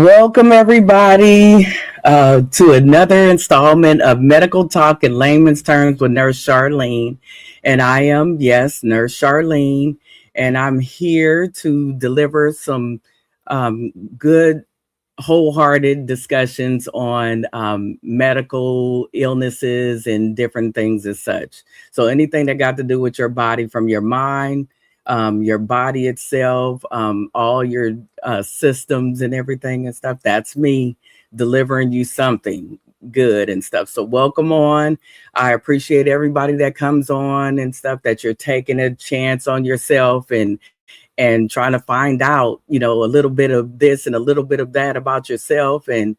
Welcome, everybody, to another installment of Medical Talk in Layman's Terms with Nurse Charlene. And I am, yes, Nurse Charlene, and I'm here to deliver some good, wholehearted discussions on medical illnesses and different things as such. So anything that got to do with your body, from your mind, your body itself, all your systems and everything and stuff. That's me delivering you something good and stuff. So welcome on. I appreciate everybody that comes on and stuff, that you're taking a chance on yourself and trying to find out, a little bit of this and a little bit of that about yourself. And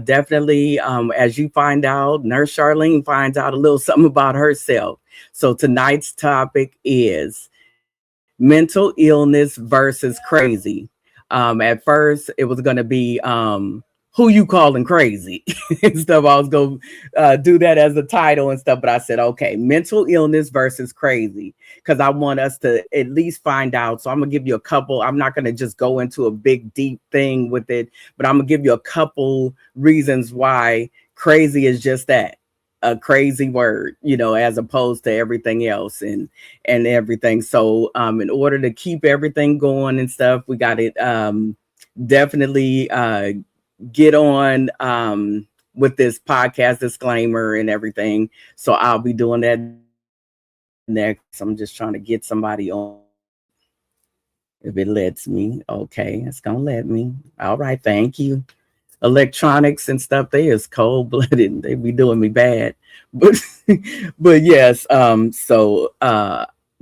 definitely, as you find out, Nurse Charlene finds out a little something about herself. So tonight's topic is mental illness versus crazy. At first, it was going to be who you calling crazy and stuff. I was going to do that as a title and stuff, but I said, okay, mental illness versus crazy, because I want us to at least find out. So I'm going to give you a couple. I'm not going to just go into a big, deep thing with it, but I'm going to give you a couple reasons why crazy is just that. A crazy word, as opposed to everything else and everything. So in order to keep everything going and stuff, we got to definitely get on with this podcast disclaimer and everything. So I'll be doing that next. I'm just trying to get somebody on. If it lets me. Okay, it's gonna let me. All right, thank you. Electronics and stuff, they is cold-blooded. They be doing me bad, but yes. So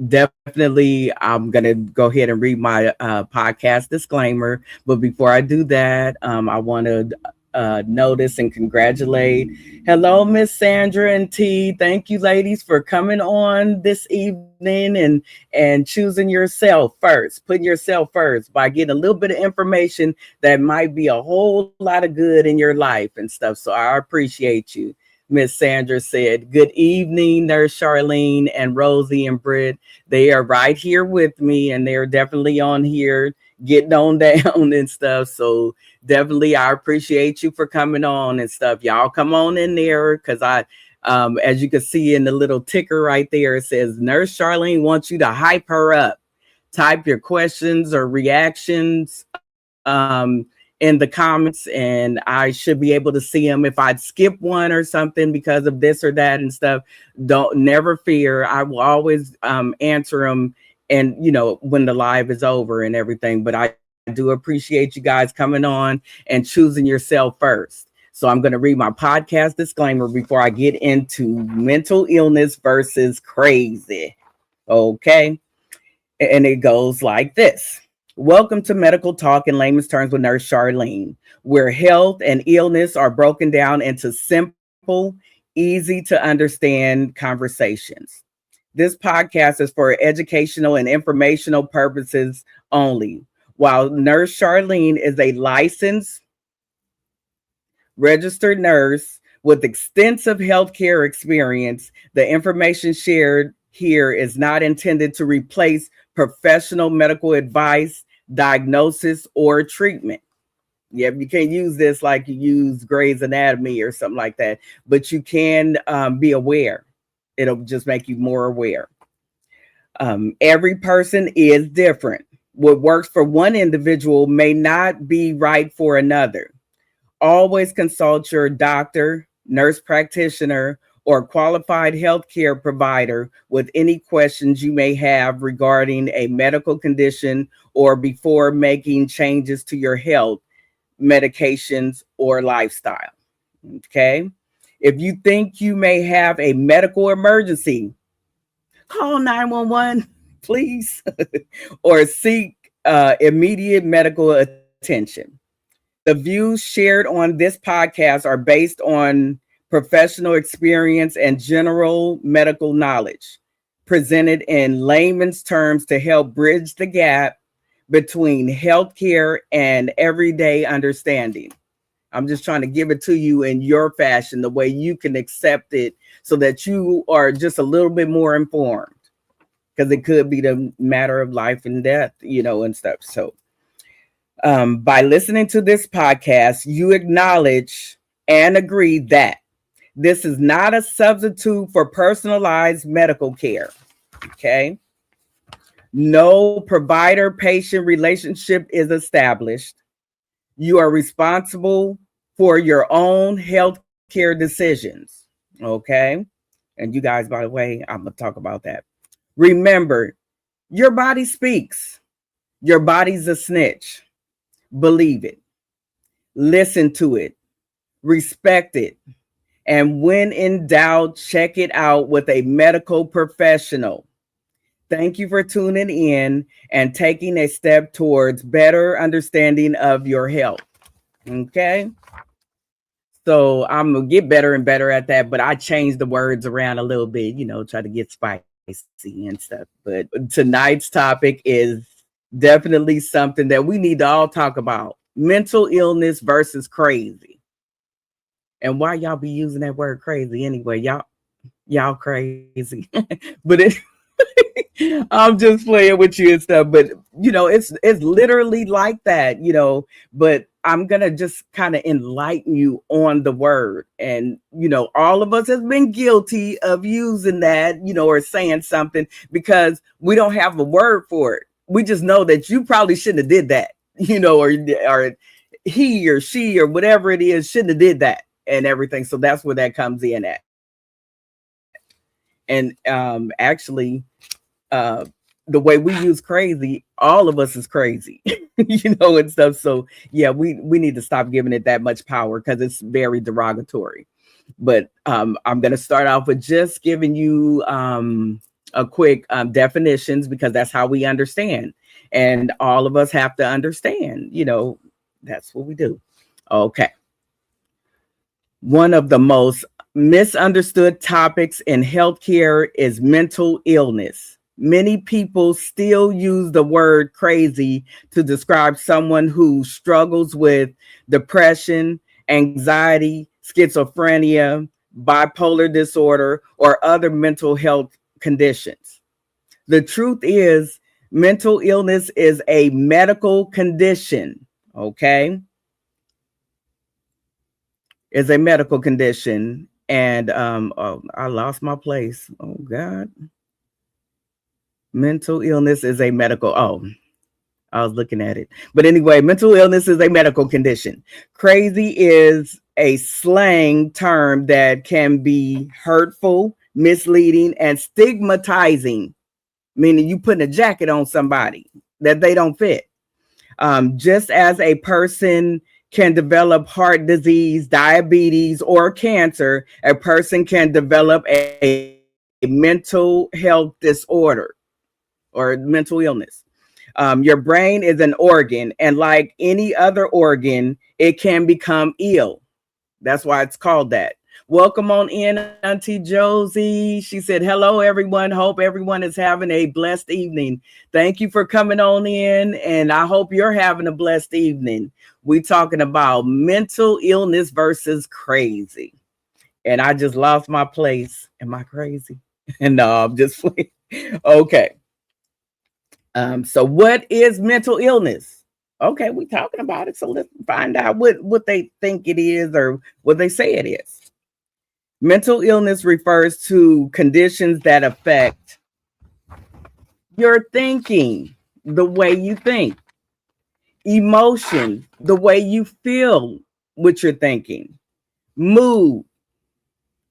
definitely I'm gonna go ahead and read my podcast disclaimer. But before I do that, I want to notice and congratulate. Hello, Miss Sandra and T. Thank you, ladies, for coming on this evening and choosing yourself first, putting yourself first by getting a little bit of information that might be a whole lot of good in your life and stuff. So I appreciate you. Miss Sandra said, good evening, Nurse Charlene and Rosie and Britt. They are right here with me, and they're definitely on here getting on down and stuff. So definitely, I appreciate you for coming on and stuff. Y'all come on in there, because as you can see in the little ticker right there, it says Nurse Charlene wants you to hype her up. Type your questions or reactions in the comments, and I should be able to see them. If I skip one or something because of this or that and stuff, never fear. I will always answer them, and when the live is over and everything. But I do appreciate you guys coming on and choosing yourself first. So I'm going to read my podcast disclaimer before I get into mental illness versus crazy. Okay. And it goes like this. Welcome to Medical Talk in Layman's Terms with Nurse Charlene, where health and illness are broken down into simple, easy to understand conversations. This podcast is for educational and informational purposes only. While Nurse Charlene is a licensed, registered nurse with extensive healthcare experience, the information shared here is not intended to replace professional medical advice, diagnosis, or treatment. Yeah, you can't use this like you use Grey's Anatomy or something like that, but you can be aware. It'll just make you more aware. Every person is different. What works for one individual may not be right for another. Always consult your doctor, nurse practitioner, or qualified healthcare provider with any questions you may have regarding a medical condition or before making changes to your health, medications, or lifestyle. Okay? If you think you may have a medical emergency, call 911, please, or seek immediate medical attention. The views shared on this podcast are based on professional experience and general medical knowledge, presented in layman's terms to help bridge the gap between healthcare and everyday understanding. I'm just trying to give it to you in your fashion, the way you can accept it, so that you are just a little bit more informed, because it could be the matter of life and death, and stuff. So By listening to this podcast, you acknowledge and agree that this is not a substitute for personalized medical care. Okay. No provider patient relationship is established. You are responsible for your own healthcare decisions. Okay. And you guys, by the way, I'm going to talk about that. Remember, your body speaks. Your body's a snitch. Believe it. Listen to it. Respect it. And when in doubt, check it out with a medical professional. Thank you for tuning in and taking a step towards better understanding of your health. Okay. So I'm going to get better and better at that, but I changed the words around a little bit, try to get spicy and stuff. But tonight's topic is definitely something that we need to all talk about. Mental illness versus crazy. And why y'all be using that word crazy anyway? Y'all crazy. But I'm just playing with you and stuff, but it's literally like that, but I'm gonna just kind of enlighten you on the word. And all of us has been guilty of using that, or saying something because we don't have a word for it. We just know that you probably shouldn't have did that, or he or she or whatever it is shouldn't have did that and everything. So that's where that comes in at. And actually, the way we use crazy, all of us is crazy, and stuff. So yeah, we need to stop giving it that much power because it's very derogatory. But I'm going to start off with just giving you a quick definitions because that's how we understand. And all of us have to understand, that's what we do. Okay. One of the most misunderstood topics in healthcare is mental illness. Many people still use the word crazy to describe someone who struggles with depression, anxiety, schizophrenia, bipolar disorder, or other mental health conditions. The truth is, mental illness is a medical condition, okay? Is a medical condition. And I lost my place. Oh, God. Mental illness is a medical. Oh, I was looking at it. But anyway, mental illness is a medical condition. Crazy is a slang term that can be hurtful, misleading, and stigmatizing, meaning you putting a jacket on somebody that they don't fit. Just as a person can develop heart disease, diabetes, or cancer, a person can develop a mental health disorder or mental illness. Your brain is an organ, and like any other organ, it can become ill. That's why it's called that. Welcome on in, Auntie Josie. She said, hello, everyone. Hope everyone is having a blessed evening. Thank you for coming on in, and I hope you're having a blessed evening. We're talking about mental illness versus crazy. And I just lost my place. Am I crazy? No, I'm just playing. Okay. So what is mental illness? Okay, we're talking about it. So let's find out what they think it is or what they say it is. Mental illness refers to conditions that affect your thinking, the way you think, emotion, the way you feel what you're thinking, mood.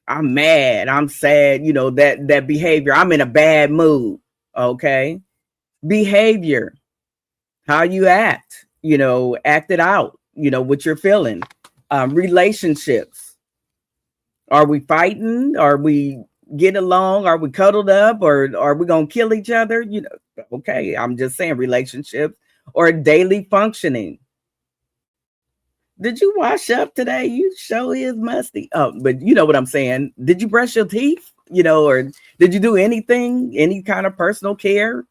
I'm mad, I'm sad, that behavior. I'm in a bad mood. Okay. Behavior, how you act, act it out, what you're feeling. Relationships. Are we fighting? Are we get along? Are we cuddled up? Or are we going to kill each other? Okay, I'm just saying relationships or daily functioning. Did you wash up today? You sure is musty. Oh, but you know what I'm saying. Did you brush your teeth? Or did you do anything, any kind of personal care?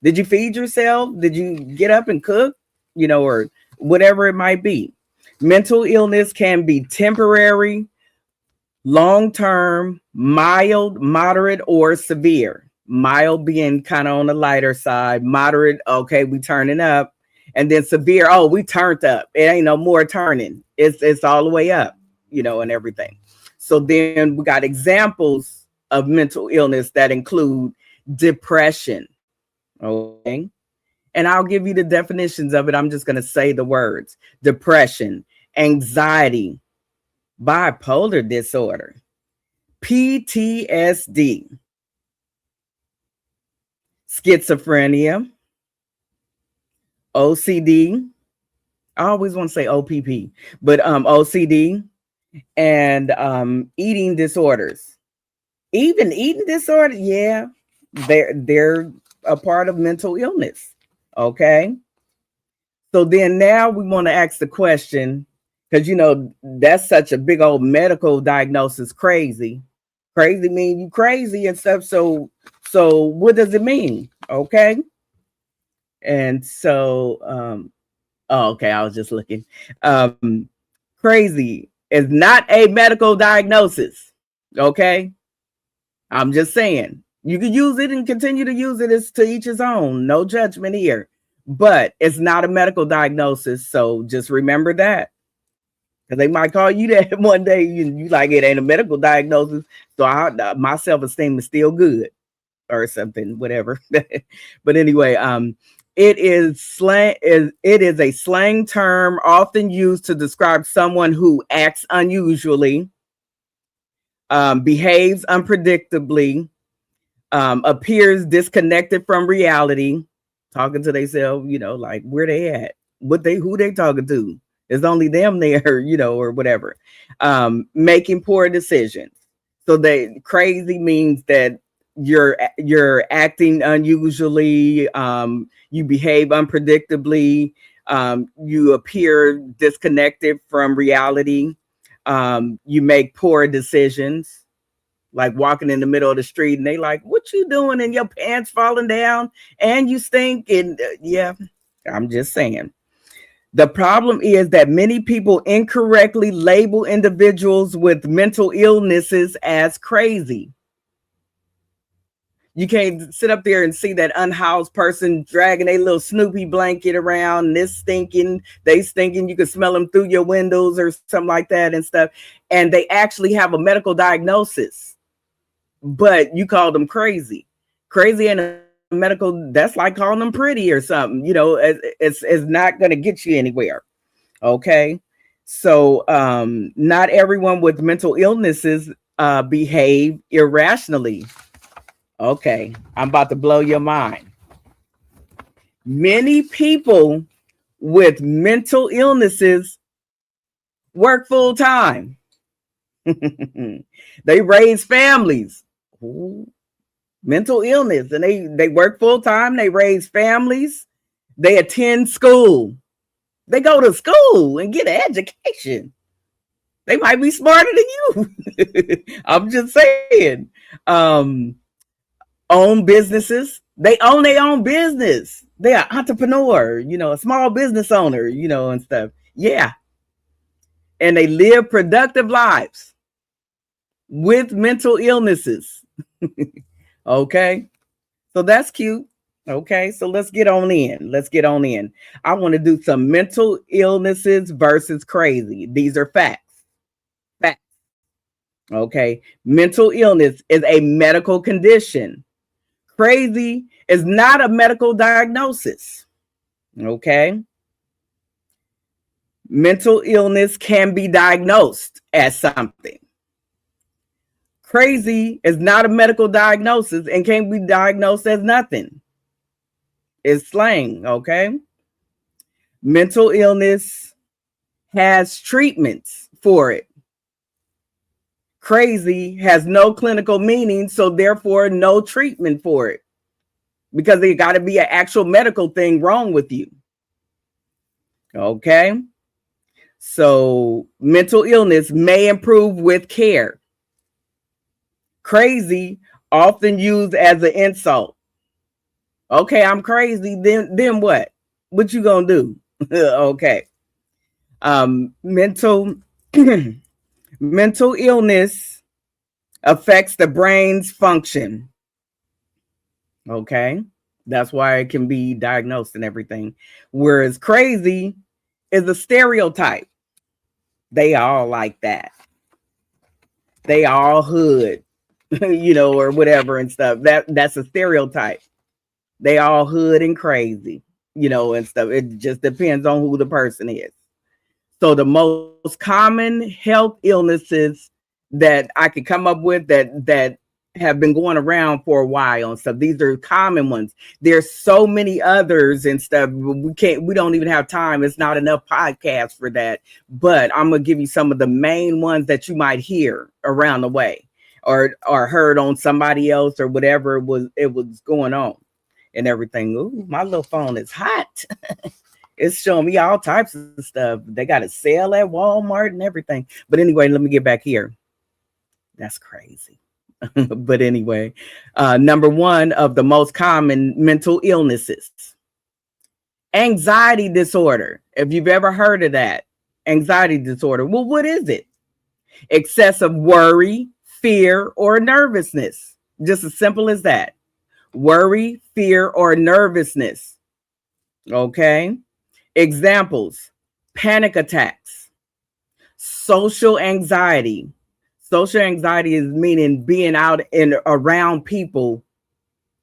Did you feed yourself? Did you get up and cook? Or whatever it might be. Mental illness can be temporary, long-term, mild, moderate, or severe. Mild being kind of on the lighter side. Moderate, okay, we turning up. And then severe, oh, we turned up. It ain't no more turning. It's all the way up, and everything. So then we got examples of mental illness that include depression. Okay. And I'll give you the definitions of it. I'm just going to say the words: depression, anxiety, bipolar disorder, PTSD, schizophrenia, OCD. I always want to say OPP, but OCD, and eating disorders. Even eating disorder, yeah, they're a part of mental illness. Okay. So then now we want to ask the question, because that's such a big old medical diagnosis. Crazy mean you crazy and stuff. So what does it mean? Okay. And so okay, I was just looking. Crazy is not a medical diagnosis. Okay. I'm just saying, you can use it and continue to use it. It's to each his own. No judgment here. But it's not a medical diagnosis. So just remember that. Because they might call you that one day. You like, it ain't a medical diagnosis. So my self-esteem is still good or something, whatever. But anyway, it is a slang term often used to describe someone who acts unusually, behaves unpredictably, appears disconnected from reality, talking to themselves, like where they at, who they talking to. It's only them there, or whatever. Making poor decisions. So crazy means that you're acting unusually, you behave unpredictably, you appear disconnected from reality, you make poor decisions, like walking in the middle of the street and they like, what you doing, and your pants falling down and you stink. And yeah, I'm just saying. The problem is that many people incorrectly label individuals with mental illnesses as crazy. You can't sit up there and see that unhoused person dragging a little Snoopy blanket around, and this stinking, they stinking. You can smell them through your windows or something like that and stuff. And they actually have a medical diagnosis, but you call them crazy. Crazy and a medical, that's like calling them pretty or something. It's not going to get you anywhere. Okay. So not everyone with mental illnesses behave irrationally. Okay, I'm about to blow your mind. Many people with mental illnesses work full time. They raise families. Ooh, mental illness, and they work full time. They raise families. They attend school. They go to school and get an education. They might be smarter than you. I'm just saying. Own businesses. They own their own business. They are entrepreneur, a small business owner, and stuff. Yeah. And they live productive lives with mental illnesses. Okay. So that's cute. Okay. So let's get on in. I want to do some mental illnesses versus crazy. These are facts. Okay. Mental illness is a medical condition. Crazy is not a medical diagnosis. Okay. Mental illness can be diagnosed as something. Crazy is not a medical diagnosis and can be diagnosed as nothing. It's slang. Okay. Mental illness has treatments for it. Crazy has no clinical meaning, so therefore no treatment for it, because there got to be an actual medical thing wrong with you. Okay. So mental illness may improve with care. Crazy often used as an insult. Okay, I'm crazy. Then what? What you gonna do? Okay. Mental illness affects the brain's function. Okay. That's why it can be diagnosed and everything. Whereas crazy is a stereotype. They all like that. They all hood, or whatever and stuff. That's a stereotype. They all hood and crazy, and stuff. It just depends on who the person is. So the most common health illnesses that I could come up with that have been going around for a while and stuff. These are common ones. There's so many others and stuff. We don't even have time. It's not enough podcasts for that. But I'm gonna give you some of the main ones that you might hear around the way or heard on somebody else or whatever it was going on and everything. Ooh, my little phone is hot. It's showing me all types of stuff. They got a sale at Walmart and everything. But anyway, let me get back here. That's crazy. But anyway, number one of the most common mental illnesses, anxiety disorder. If you've ever heard of that, anxiety disorder. Well, what is it? Excessive worry, fear, or nervousness. Just as simple as that. Worry, fear, or nervousness. Okay. Examples: panic attacks, social anxiety. Social anxiety is meaning being out and around people,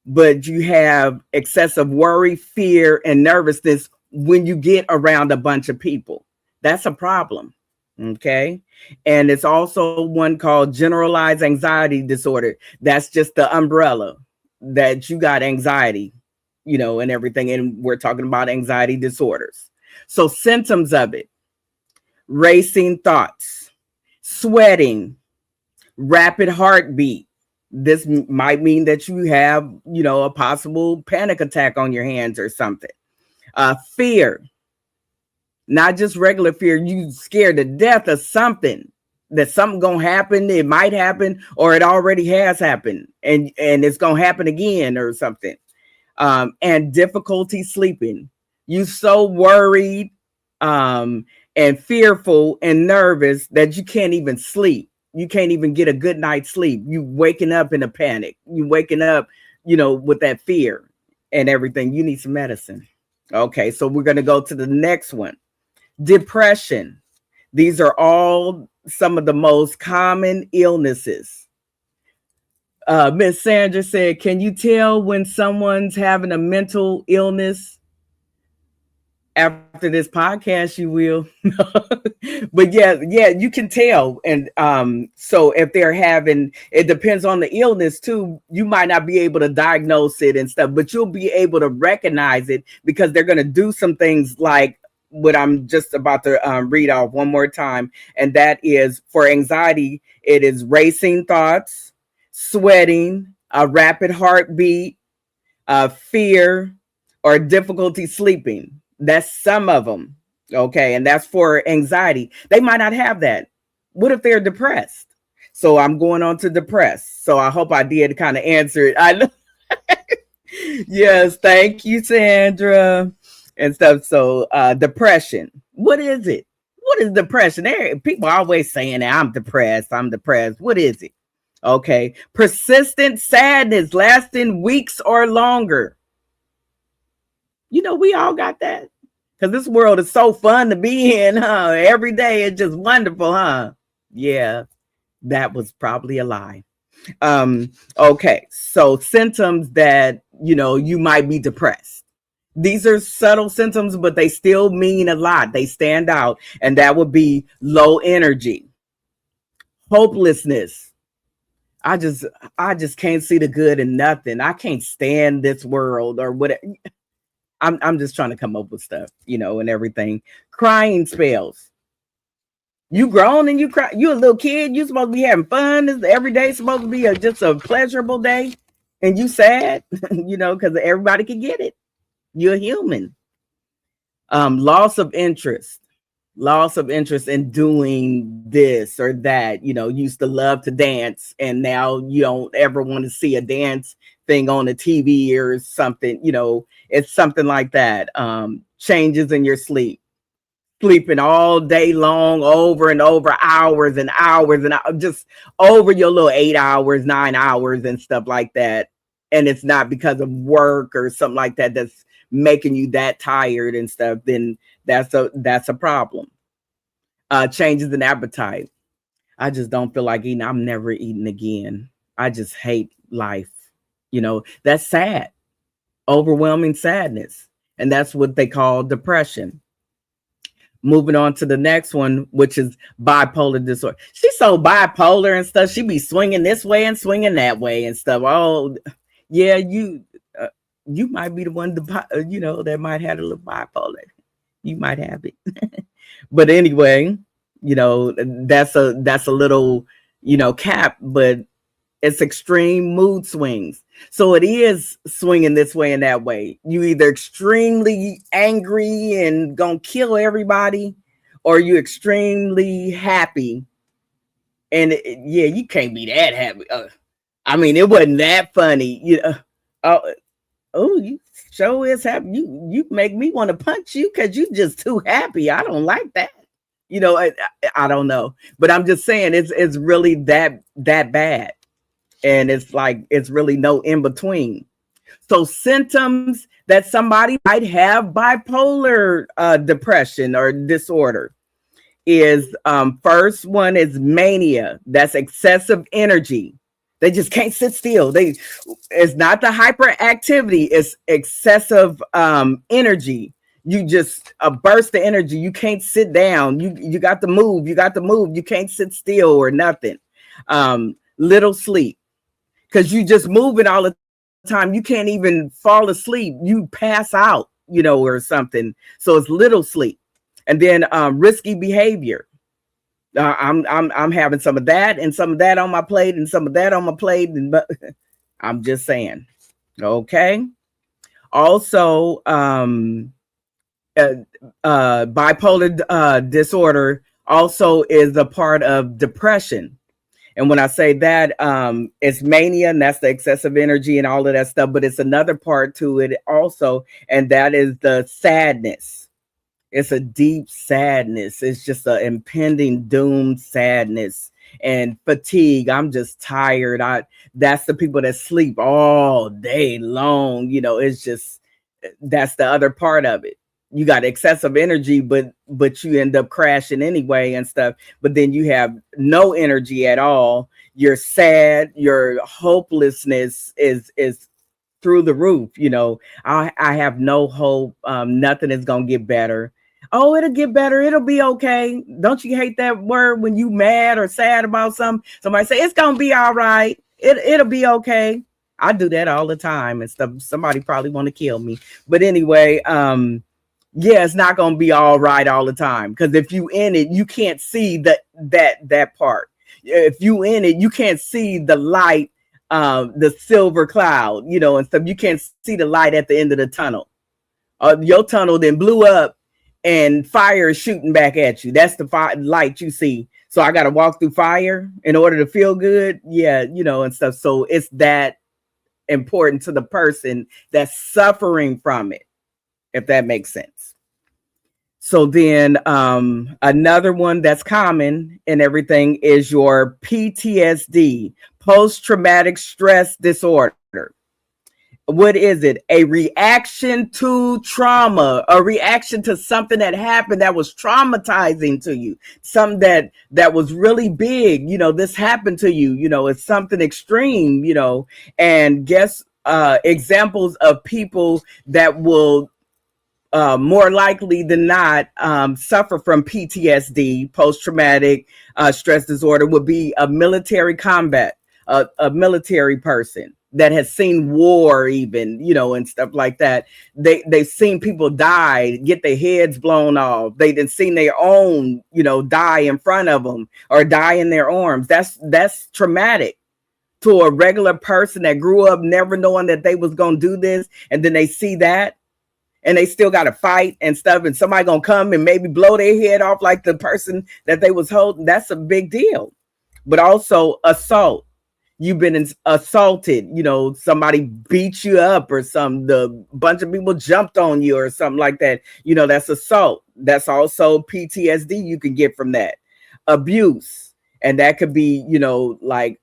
but you have excessive worry, fear, and nervousness when you get around a bunch of people. That's a problem. Okay. And it's also one called generalized anxiety disorder. That's just the umbrella that you got anxiety, and everything. And we're talking about anxiety disorders. So symptoms of it: racing thoughts, sweating, rapid heartbeat. This might mean that you have, a possible panic attack on your hands or something. Fear, not just regular fear. You scared to death of something, that something gonna happen. It might happen, or it already has happened, and it's gonna happen again or something. And difficulty sleeping. You so worried and fearful and nervous that you can't even sleep. You can't even get a good night's sleep. You waking up in a panic. You waking up, with that fear and everything. You need some medicine. Okay, so we're going to go to the next one. Depression. These are all some of the most common illnesses. Miss Sandra said, can you tell when someone's having a mental illness? After this podcast, you will. But yeah, you can tell. And so if they're having, it depends on the illness too. You might not be able to diagnose it and stuff, but you'll be able to recognize it because they're going to do some things like what I'm just about to read off one more time. And that is, for anxiety, it is racing thoughts, sweating, a rapid heartbeat, fear, or difficulty sleeping. That's some of them. Okay. And that's for anxiety. They might not have that. What if they're depressed? So I'm going on to depressed. So I hope I did kind of answer it. I know. Yes. Thank you, Sandra, and stuff. So depression. What is it? What is depression? People are always saying that I'm depressed. What is it? Okay. Persistent sadness lasting weeks or longer. We all got that. Because this world is so fun to be in, huh? Every day is just wonderful, huh? Yeah, that was probably a lie. Okay, so symptoms that, you might be depressed. These are subtle symptoms, but they still mean a lot. They stand out, and that would be low energy, hopelessness. I just can't see the good in nothing. I can't stand this world or whatever. I'm just trying to come up with stuff, and everything. Crying spells. You grown and you cry. You a little kid. You supposed to be having fun. Every day supposed to be just a pleasurable day, and you sad, because everybody can get it. You're human. Loss of interest in doing this or that. Used to love to dance, and now you don't ever want to see a dance thing on the TV or something. It's something like that. Changes in your sleep, sleeping all day long, over and over, hours and hours, and just over your little 8 hours, 9 hours and stuff like that. and it's not because of work or something like that that's making you that tired and stuff, then that's a problem. Changes in appetite. I just don't feel like eating. I'm never eating again. I just hate life. That's sad, overwhelming sadness. And that's what they call depression. Moving on to the next one, which is bipolar disorder. She's so bipolar and stuff. She be swinging this way and swinging that way and stuff. Oh, yeah, you might be the one, that might have a little bipolar. You might have it. But anyway, that's a little, cap, but it's extreme mood swings. So it is swinging this way and that way. You either extremely angry and gonna kill everybody, or you extremely happy. And yeah, you can't be that happy. I mean, it wasn't that funny. You sure is happy. You make me want to punch you because you just too happy. I don't like that. I don't know, but I'm just saying it's really that bad. And it's like, it's really no in between. So symptoms that somebody might have bipolar depression or disorder is, first one is mania. That's excessive energy. They just can't sit still. It's not the hyperactivity, it's excessive energy. You just a burst of energy. You can't sit down. You got to move. You can't sit still or nothing. Little sleep. Because you just moving all the time. You can't even fall asleep. You pass out, or something. So it's little sleep. And then risky behavior. I'm having some of that and some of that on my plate and some of that on my plate. And I'm just saying. Okay. Also, bipolar disorder also is a part of depression. And when I say that, it's mania, and that's the excessive energy and all of that stuff. But it's another part to it also, and that is the sadness. It's a deep sadness. It's just an impending doom sadness and fatigue. I'm just tired. That's the people that sleep all day long. It's just, that's the other part of it. You got excessive energy, but you end up crashing anyway and stuff. But then you have no energy at all. You're sad. Your hopelessness is through the roof. I have no hope. Nothing is gonna get better. Oh, it'll get better. It'll be okay. Don't you hate that word when you mad or sad about something? Somebody say it's gonna be all right. It'll be okay. I do that all the time and stuff. Somebody probably want to kill me, but anyway, yeah, it's not going to be all right all the time, because if you in it, you can't see that part. If you in it, you can't see the light, the silver cloud, and stuff. You can't see the light at the end of the tunnel. Your tunnel then blew up and fire is shooting back at you. That's the light you see. So I got to walk through fire in order to feel good. Yeah, and stuff. So it's that important to the person that's suffering from it, if that makes sense. So then another one that's common in everything is your PTSD, post-traumatic stress disorder. What is it? A reaction to trauma, a reaction to something that happened that was traumatizing to you, something that was really big. This happened to you, it's something extreme, and guess examples of people that will more likely than not suffer from PTSD, post-traumatic stress disorder, would be a military combat, a military person that has seen war even, and stuff like that. They've seen people die, get their heads blown off. They've seen their own, die in front of them or die in their arms. That's traumatic to a regular person that grew up never knowing that they was going to do this. And then they see that and they still got to fight and stuff. And somebody going to come and maybe blow their head off like the person that they was holding. That's a big deal. But also assault. You've been assaulted, somebody beat you up or the bunch of people jumped on you or something like that. That's assault. That's also PTSD you can get from that. Abuse. And that could be, like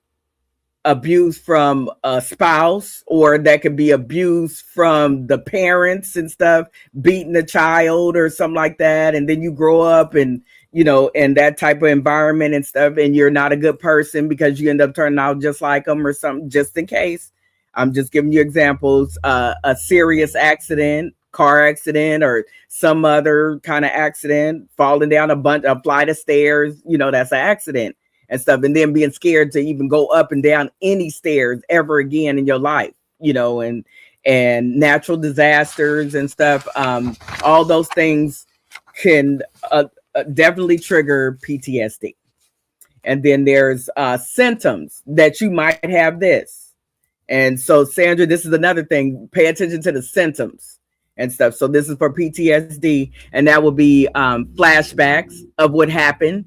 abuse from a spouse, or that could be abuse from the parents and stuff, beating a child or something like that. And then you grow up and, in that type of environment and stuff, and you're not a good person because you end up turning out just like them or something, just in case. I'm just giving you examples. A serious accident, car accident, or some other kind of accident, falling down a flight of stairs, that's an accident and stuff. And then being scared to even go up and down any stairs ever again in your life, and natural disasters and stuff. All those things can definitely trigger PTSD. And then there's symptoms that you might have this. And so, Sandra, this is another thing. Pay attention to the symptoms and stuff. So this is for PTSD, and that will be flashbacks of what happened,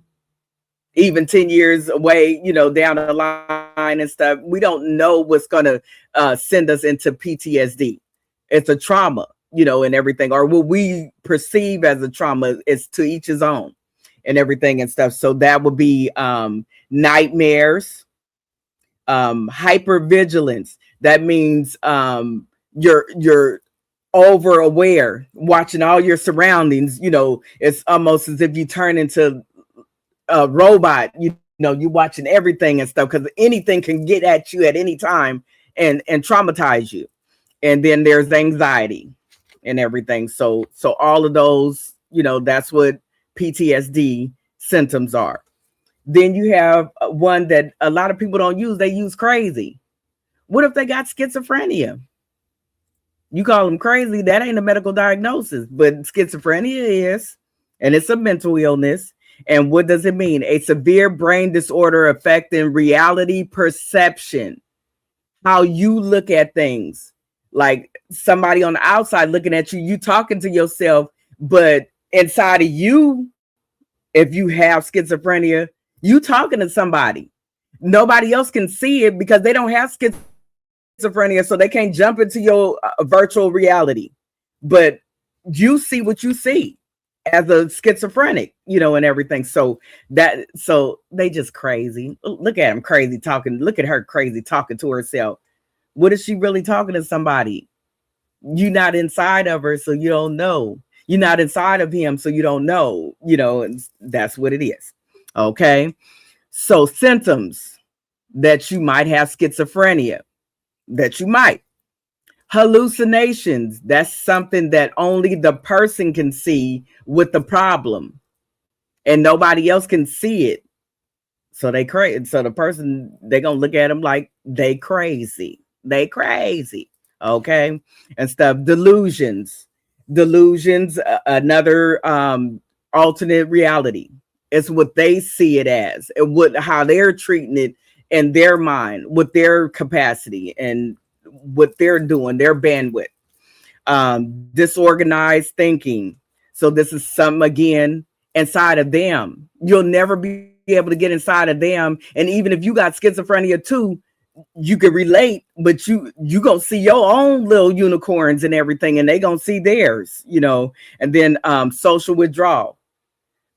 even 10 years away, down the line and stuff. We don't know what's going to send us into PTSD. It's a trauma, and everything, or what we perceive as a trauma is to each his own and everything and stuff. So that would be nightmares, hypervigilance. That means you're over aware, watching all your surroundings. It's almost as if you turn into a robot. You're watching everything and stuff, because anything can get at you at any time and traumatize you. And then there's anxiety and everything. So all of those, that's what PTSD symptoms are. Then you have one that a lot of people don't use. They use crazy. What if they got schizophrenia? You call them crazy. That ain't a medical diagnosis, but schizophrenia is, and it's a mental illness. And what does it mean? A severe brain disorder affecting reality perception, how you look at things. Like somebody on the outside looking at you, you talking to yourself, but inside of you, if you have schizophrenia, you talking to somebody. Nobody else can see it because they don't have schizophrenia, so they can't jump into your virtual reality. But you see what you see as a schizophrenic, and everything. So they just crazy. Look at him crazy talking. Look at her crazy talking to herself. What is she really talking to somebody? You're not inside of her, so you don't know. You're not inside of him, so you don't know, and that's what it is. Okay. So symptoms that you might have schizophrenia, that you might. Hallucinations, that's something that only the person can see with the problem, and nobody else can see it. So they crazy. So the person, they're gonna look at them like they crazy. They crazy. Okay. And stuff. Delusions, another alternate reality. It's what they see it as, and how they're treating it in their mind, with their capacity and what they're doing, their bandwidth. Disorganized thinking. So this is something, again, inside of them. You'll never be able to get inside of them. And even if you got schizophrenia too, you can relate, but you gonna see your own little unicorns and everything, and they gonna see theirs, And then social withdrawal.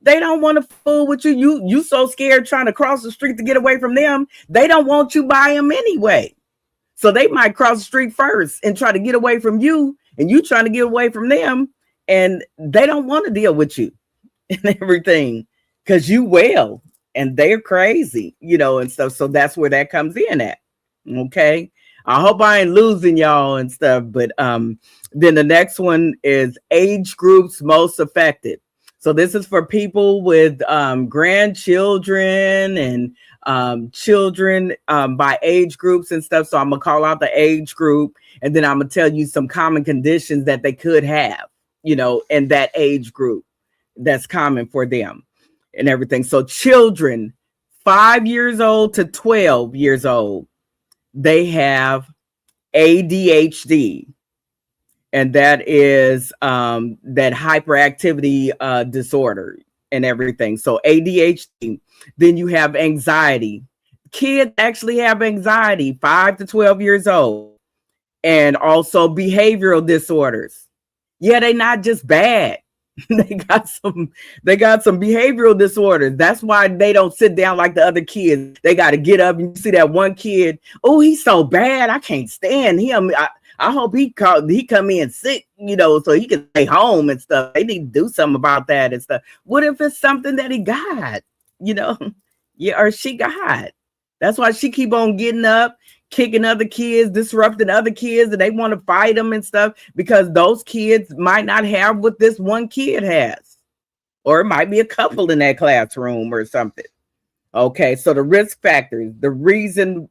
They don't want to fool with you. You so scared trying to cross the street to get away from them. They don't want you by them anyway. So they might cross the street first and try to get away from you, and you trying to get away from them, and they don't want to deal with you and everything, because you will, and they're crazy, and stuff. So that's where that comes in at. Okay. I hope I ain't losing y'all and stuff. But then the next one is age groups most affected. So this is for people with grandchildren and children by age groups and stuff. So I'm going to call out the age group, and then I'm going to tell you some common conditions that they could have, in that age group that's common for them and everything. So children 5 years old to 12 years old, they have ADHD. And that is that hyperactivity disorder and everything. So ADHD. Then you have anxiety. Kids actually have anxiety 5 to 12 years old. And also behavioral disorders. Yeah, they're not just bad. they got some they got some behavioral disorders. That's why they don't sit down like the other kids. They got to get up, and you see that one kid, oh, he's so bad, I can't stand him. I hope he come in sick, so he can stay home and stuff. They need to do something about that and stuff. What if it's something that he got, you know? Yeah, or she got. That's why she keep on getting up, kicking other kids, disrupting other kids, and they want to fight them and stuff, because those kids might not have what this one kid has. Or it might be a couple in that classroom or something. Okay, so the risk factors, the reason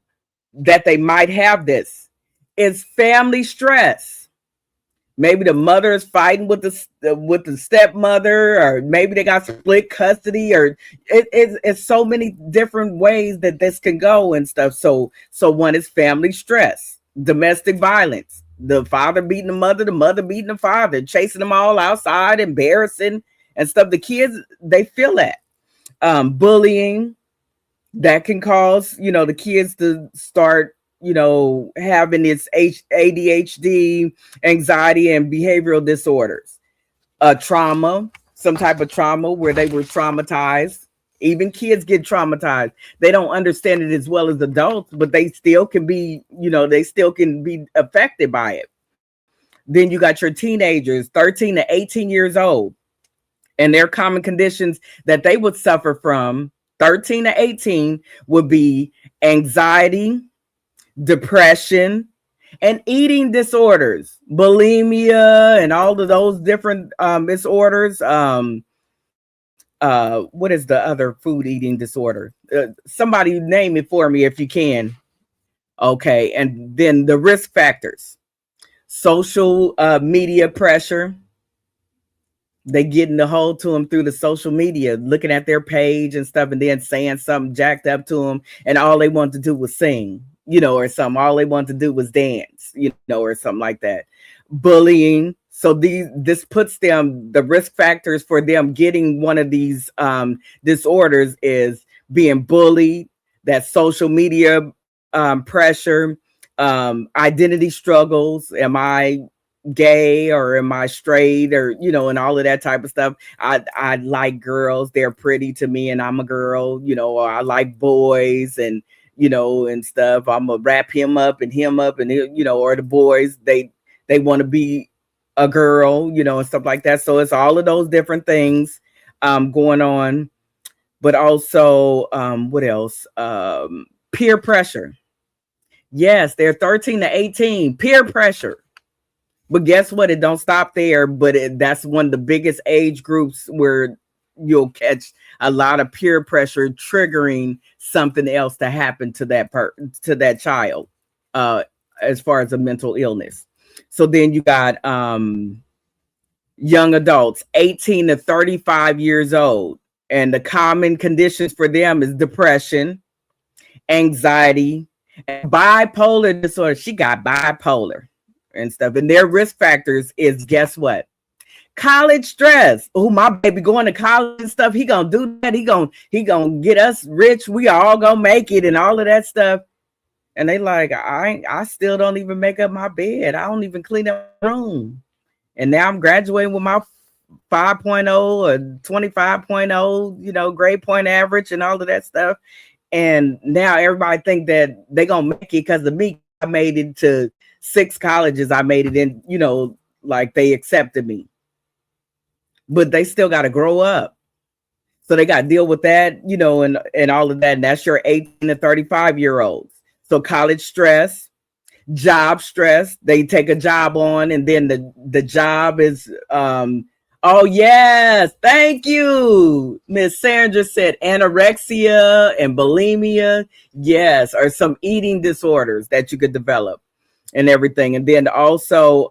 that they might have this is family stress. Maybe the mother is fighting with the stepmother, or maybe they got split custody, or it's so many different ways that this can go and stuff. So one is family stress, domestic violence, the father beating the mother beating the father, chasing them all outside, embarrassing and stuff. The kids, they feel that. Bullying, that can cause, the kids to start, having this ADHD, anxiety, and behavioral disorders. Trauma, some type of trauma where they were traumatized. Even kids get traumatized. They don't understand it as well as adults, but they still can be, they still can be affected by it. Then you got your teenagers, 13 to 18 years old, and their common conditions that they would suffer from, 13 to 18, would be anxiety, depression, and eating disorders, bulimia, and all of those different disorders. What is the other food eating disorder? Somebody name it for me if you can. Okay, and then the risk factors: social media pressure. They getting the hold to them through the social media, looking at their page and stuff, and then saying something jacked up to them, and all they want to do was sing, or something. All they want to do was dance, or something like that. Bullying. So this puts them, the risk factors for them getting one of these disorders is being bullied, that social media pressure, identity struggles. Am I gay or am I straight, or and all of that type of stuff. I like girls, they're pretty to me, and I'm a girl, or I like boys, and and stuff. I'm gonna wrap him up, and or the boys, they want to be a girl, and stuff like that. So it's all of those different things going on. But also what else? Peer pressure. Yes, they're 13 to 18, peer pressure. But guess what? It don't stop there. But that's one of the biggest age groups where you'll catch a lot of peer pressure triggering something else to happen to that child, as far as a mental illness. So then you got young adults, 18 to 35 years old, and the common conditions for them is depression, anxiety, and bipolar disorder. She got bipolar and stuff, and their risk factors is, guess what? College stress. Oh, my baby going to college and stuff. He gonna do that. He gonna get us rich. We all gonna make it and all of that stuff. And they like, I still don't even make up my bed. I don't even clean up my room. And now I'm graduating with my 5.0 or 25.0, grade point average and all of that stuff. And now everybody think that they gonna make it because of me. I made it to 6 colleges. I made it in, like they accepted me. But they still got to grow up. So they got to deal with that, and all of that. And that's your 18 to 35-year-olds. So college stress, job stress. They take a job on, and then the job is, oh, yes. Thank you. Miss Sandra said anorexia and bulimia. Yes. Or some eating disorders that you could develop and everything. And then also,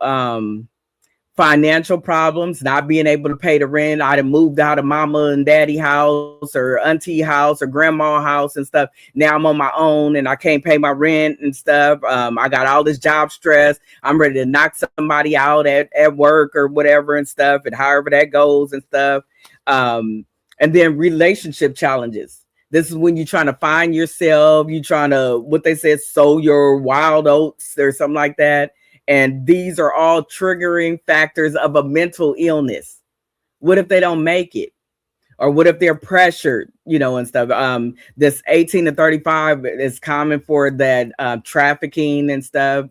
financial problems, not being able to pay the rent. I'd have moved out of mama and daddy house or auntie house or grandma house and stuff. Now I'm on my own and I can't pay my rent and stuff. I got all this job stress. I'm ready to knock somebody out at work or whatever and stuff, and however that goes and stuff. And then relationship challenges. This is when you're trying to find yourself. You're trying to, what they said, sow your wild oats or something like that. And these are all triggering factors of a mental illness. What if they don't make it? Or what if they're pressured, and stuff. This 18 to 35 is common for that trafficking and stuff.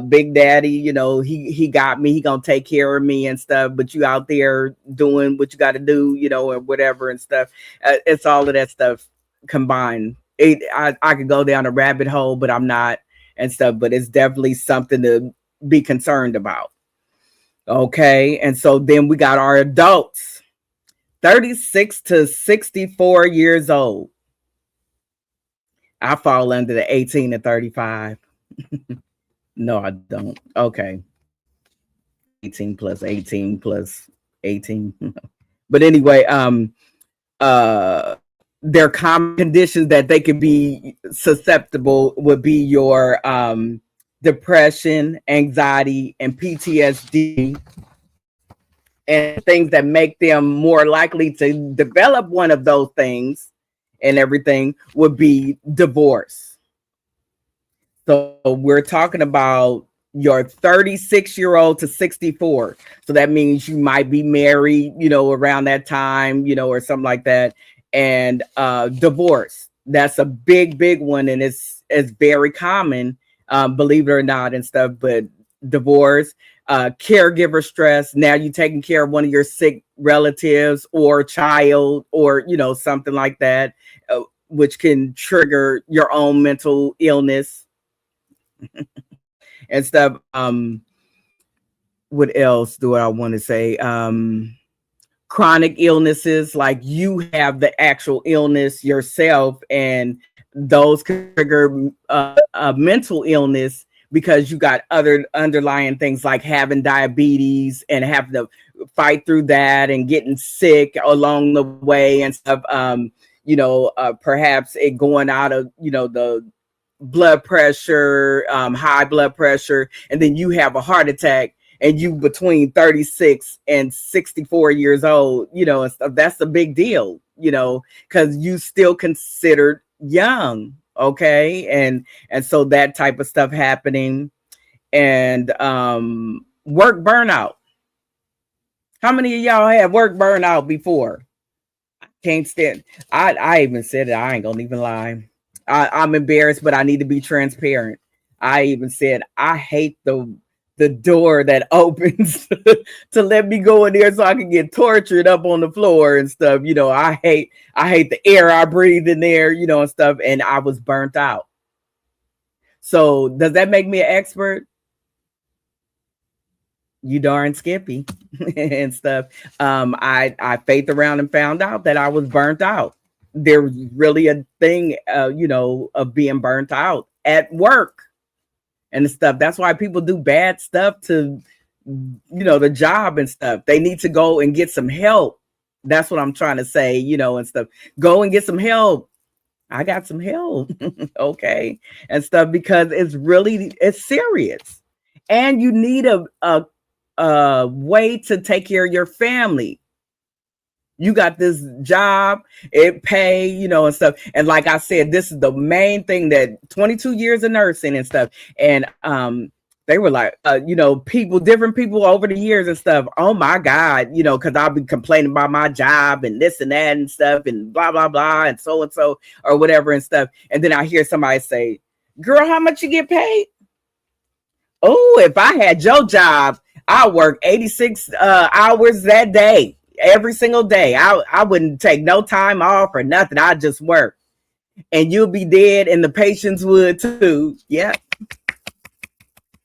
Big Daddy, he got me. He gonna take care of me and stuff. But you out there doing what you got to do, or whatever and stuff. It's all of that stuff combined. I could go down a rabbit hole, but I'm not and stuff. But it's definitely something to be concerned about. Okay, and so then we got our adults. 36 to 64 years old. I fall under the 18 to 35. No, I don't. Okay. 18 plus 18 plus 18. But anyway, their common conditions that they could be susceptible would be your depression, anxiety, and PTSD. And things that make them more likely to develop one of those things and everything would be divorce. So we're talking about your 36-year-old to 64. So that means you might be married, around that time, or something like that. And divorce. That's a big, big one. And it's very common, believe it or not, and stuff. But divorce, caregiver stress. Now you're taking care of one of your sick relatives or child or, something like that, which can trigger your own mental illness and stuff. What else do I want to say? Chronic illnesses, like you have the actual illness yourself, and those can trigger a mental illness because you got other underlying things like having diabetes and having to fight through that and getting sick along the way and stuff. Perhaps it going out of, the blood pressure, high blood pressure, and then you have a heart attack and you between 36 and 64 years old, and stuff. That's a big deal, because you still considered young. Okay. And so that type of stuff happening. And work burnout. How many of y'all have work burnout before? I can't stand. I even said it. I ain't gonna even lie. I'm embarrassed, but I need to be transparent. I even said I hate the door that opens to let me go in there so I can get tortured up on the floor and stuff. I hate the air I breathe in there, and stuff. And I was burnt out. So does that make me an expert? You darn Skippy and stuff. I faithed around and found out that I was burnt out. There's really a thing, of being burnt out at work and stuff. That's why people do bad stuff to, the job and stuff. They need to go and get some help. That's what I'm trying to say, and stuff. Go and get some help. I got some help. Okay. And stuff, because it's serious. And you need a way to take care of your family. You got this job, it pay, and stuff. And like I said, this is the main thing, that 22 years of nursing and stuff. And they were like, different people over the years and stuff. Oh my God, because I'll be complaining about my job and this and that and stuff and blah, blah, blah, and so or whatever and stuff. And then I hear somebody say, girl, how much you get paid? Oh, if I had your job, I work 86 hours that day. Every single day. I wouldn't take no time off or nothing. I just work. And you'll be dead, and the patients would too. Yep,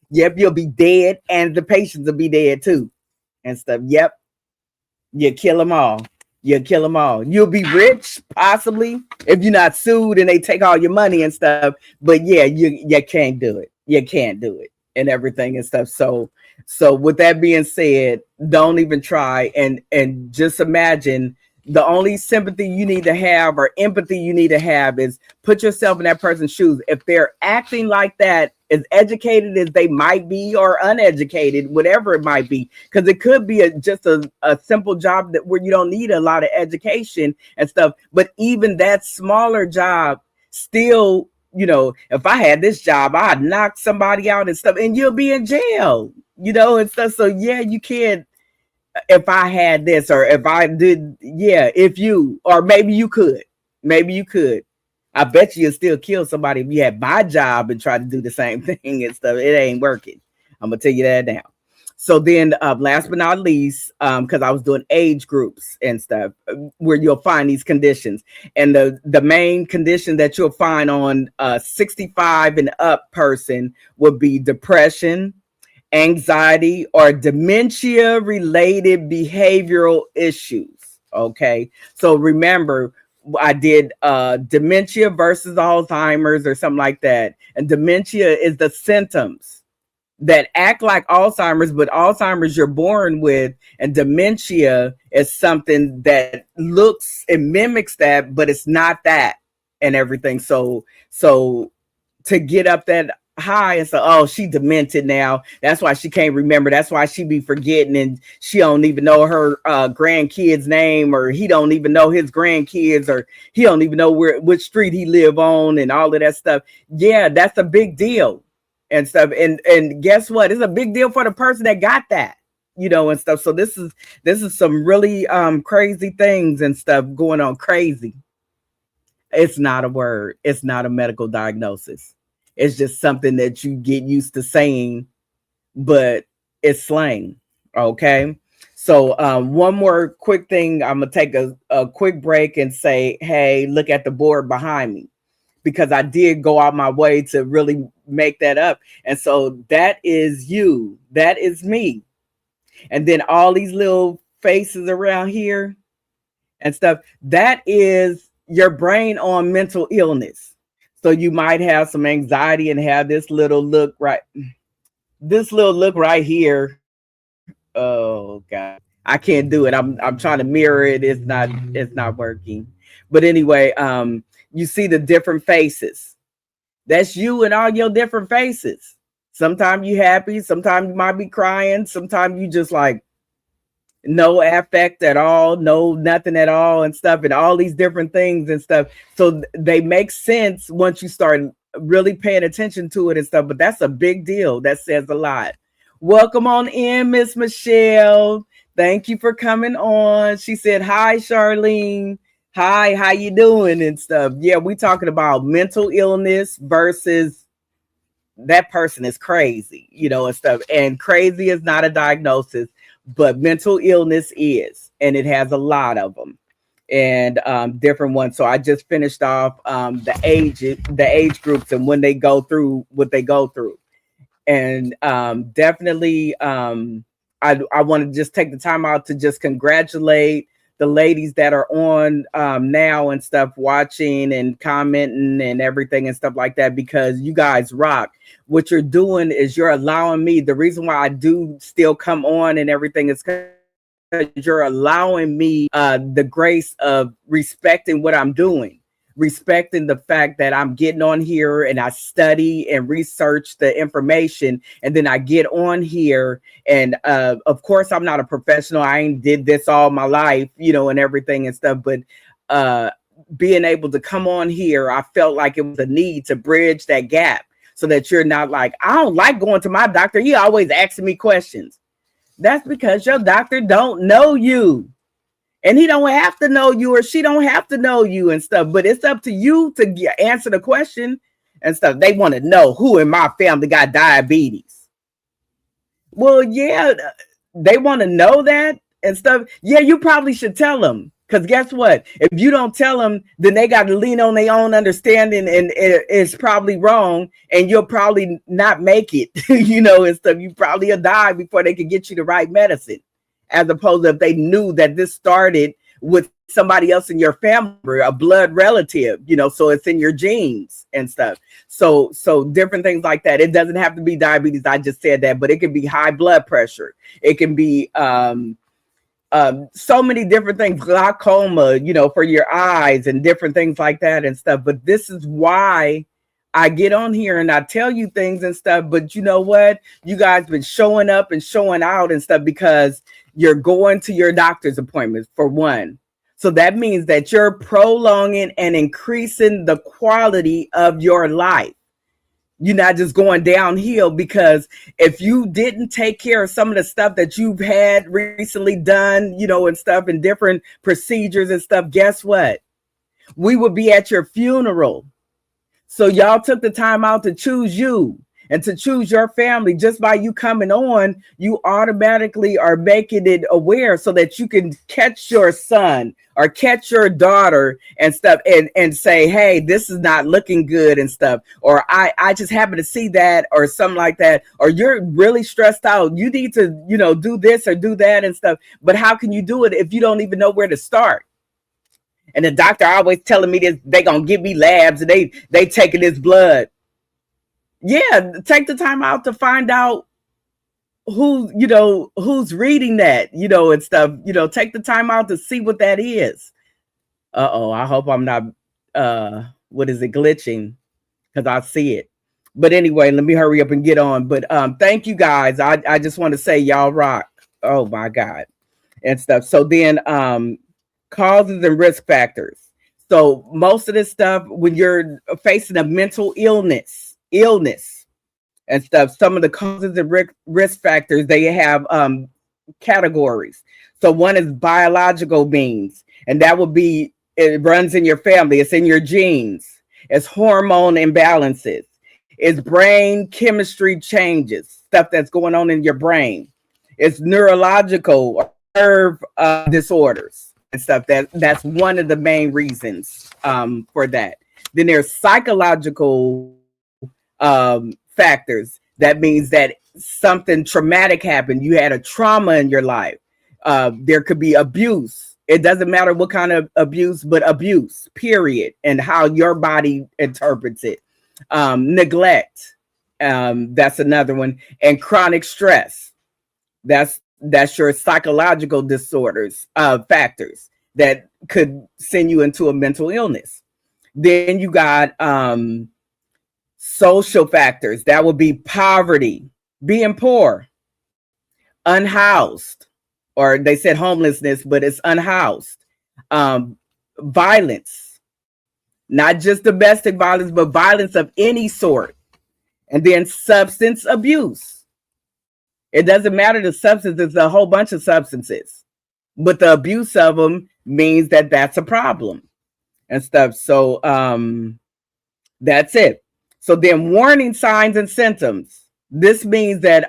you'll be dead, and the patients will be dead too. And stuff. Yep. You kill them all. You'll be rich, possibly, if you're not sued and they take all your money and stuff. But yeah, you can't do it. You can't do it and everything and stuff. So with that being said, don't even try, and just imagine the only sympathy you need to have or empathy you need to have is put yourself in that person's shoes. If they're acting like that, as educated as they might be or uneducated, whatever it might be, because it could be just a simple job where you don't need a lot of education and stuff. But even that smaller job still, if I had this job, I'd knock somebody out and stuff, and you'll be in jail. And stuff. So yeah, you can't if I had this, or if I did, yeah, if you, or maybe you could. I bet you'll still kill somebody if you had my job and try to do the same thing and stuff. It ain't working. I'm gonna tell you that now. So then, last but not least, because I was doing age groups and stuff, where you'll find these conditions, and the main condition that you'll find on a 65 and up person would be depression, anxiety, or dementia related behavioral issues. Okay. So remember, I did dementia versus Alzheimer's or something like that. And dementia is the symptoms that act like Alzheimer's, but Alzheimer's you're born with, and dementia is something that looks and mimics that, but it's not that, and everything. So to get up that high and say, oh, she demented now, that's why she can't remember, that's why she be forgetting, and she don't even know her grandkids name, or he don't even know his grandkids, or he don't even know which street he live on, and all of that stuff. Yeah, that's a big deal and stuff. And guess what, it's a big deal for the person that got that, and stuff. So this is some really crazy things and stuff going on. Crazy. It's not a word, it's not a medical diagnosis. It's just something that you get used to saying, but it's slang. Okay. So one more quick thing. I'm going to take a quick break and say, hey, look at the board behind me, because I did go out my way to really make that up. And so that is you. That is me. And then all these little faces around here and stuff, that is your brain on mental illness. So you might have some anxiety and have this little look right here. Oh God, I can't do it. I'm trying to mirror it. It's not working. But anyway, you see the different faces. That's you and all your different faces. Sometimes you happy, sometimes you might be crying, sometimes you just like no affect at all, no nothing at all and stuff, and all these different things and stuff. So they make sense once you start really paying attention to it and stuff. But that's a big deal. That says a lot. Welcome on in, Miss Michelle. Thank you for coming on. She said, hi, Charlene. Hi, how you doing and stuff? Yeah, we talking about mental illness versus that person is crazy, and stuff. And crazy is not a diagnosis, but mental illness is, and it has a lot of them and different ones. So I just finished off the age groups and when they go through what they go through. And definitely I want to just take the time out to just congratulate the ladies that are on now and stuff, watching and commenting and everything and stuff like that, because you guys rock. What you're doing is you're allowing me, the reason why I do still come on and everything is because you're allowing me the grace of respecting what I'm doing, respecting the fact that I'm getting on here and I study and research the information, and then I get on here and of course I'm not a professional, I ain't did this all my life, and everything and stuff, but being able to come on here, I felt like it was a need to bridge that gap so that you're not like, I don't like going to my doctor, he always asking me questions. That's because your doctor don't know you. And he don't have to know you, or she don't have to know you and stuff. But it's up to you to answer the question and stuff. They want to know who in my family got diabetes. Well, yeah, they want to know that and stuff. Yeah, you probably should tell them. Because guess what? If you don't tell them, then they got to lean on their own understanding, and it's probably wrong, and you'll probably not make it, and stuff. You probably will die before they can get you the right medicine, as opposed to if they knew that this started with somebody else in your family, a blood relative, so it's in your genes and stuff. So different things like that. It doesn't have to be diabetes. I just said that, but it can be high blood pressure. It can be so many different things, glaucoma, for your eyes and different things like that and stuff. But this is why I get on here and I tell you things and stuff. But you know what? You guys been showing up and showing out and stuff because you're going to your doctor's appointments, for one. So that means that you're prolonging and increasing the quality of your life. You're not just going downhill, because if you didn't take care of some of the stuff that you've had recently done, and stuff, and different procedures and stuff, guess what? We would be at your funeral. So y'all took the time out to choose you and to choose your family. Just by you coming on, you automatically are making it aware so that you can catch your son or catch your daughter and stuff, and say, hey, this is not looking good and stuff. Or I just happen to see that, or something like that. Or you're really stressed out. You need to, do this or do that and stuff. But how can you do it if you don't even know where to start? And the doctor always telling me this, they gonna give me labs and they taking this blood. Yeah, take the time out to find out who's reading that, and stuff. Take the time out to see what that is. I hope I'm not what is it, glitching, because I see it. But anyway, let me hurry up and get on. But thank you guys. I just want to say y'all rock. Oh my God. And stuff. So then causes and risk factors. So most of this stuff, when you're facing a mental illness and stuff, some of the causes and risk factors, they have categories. So one is biological means, and that would be, it runs in your family, it's in your genes. It's hormone imbalances, it's brain chemistry changes, stuff that's going on in your brain. It's neurological or nerve disorders and stuff. That's one of the main reasons for that. Then there's psychological factors. That means that something traumatic happened. You had a trauma in your life. There could be abuse. It doesn't matter what kind of abuse, but abuse, period, and how your body interprets it. Neglect, that's another one. And chronic stress. That's your psychological disorders, factors that could send you into a mental illness. Then you got social factors. That would be poverty, being poor, unhoused, or they said homelessness, but it's unhoused. Violence, not just domestic violence, but violence of any sort. And then substance abuse. It doesn't matter the substance, it's a whole bunch of substances, but the abuse of them means that that's a problem and stuff. So that's it. So then warning signs and symptoms. This means that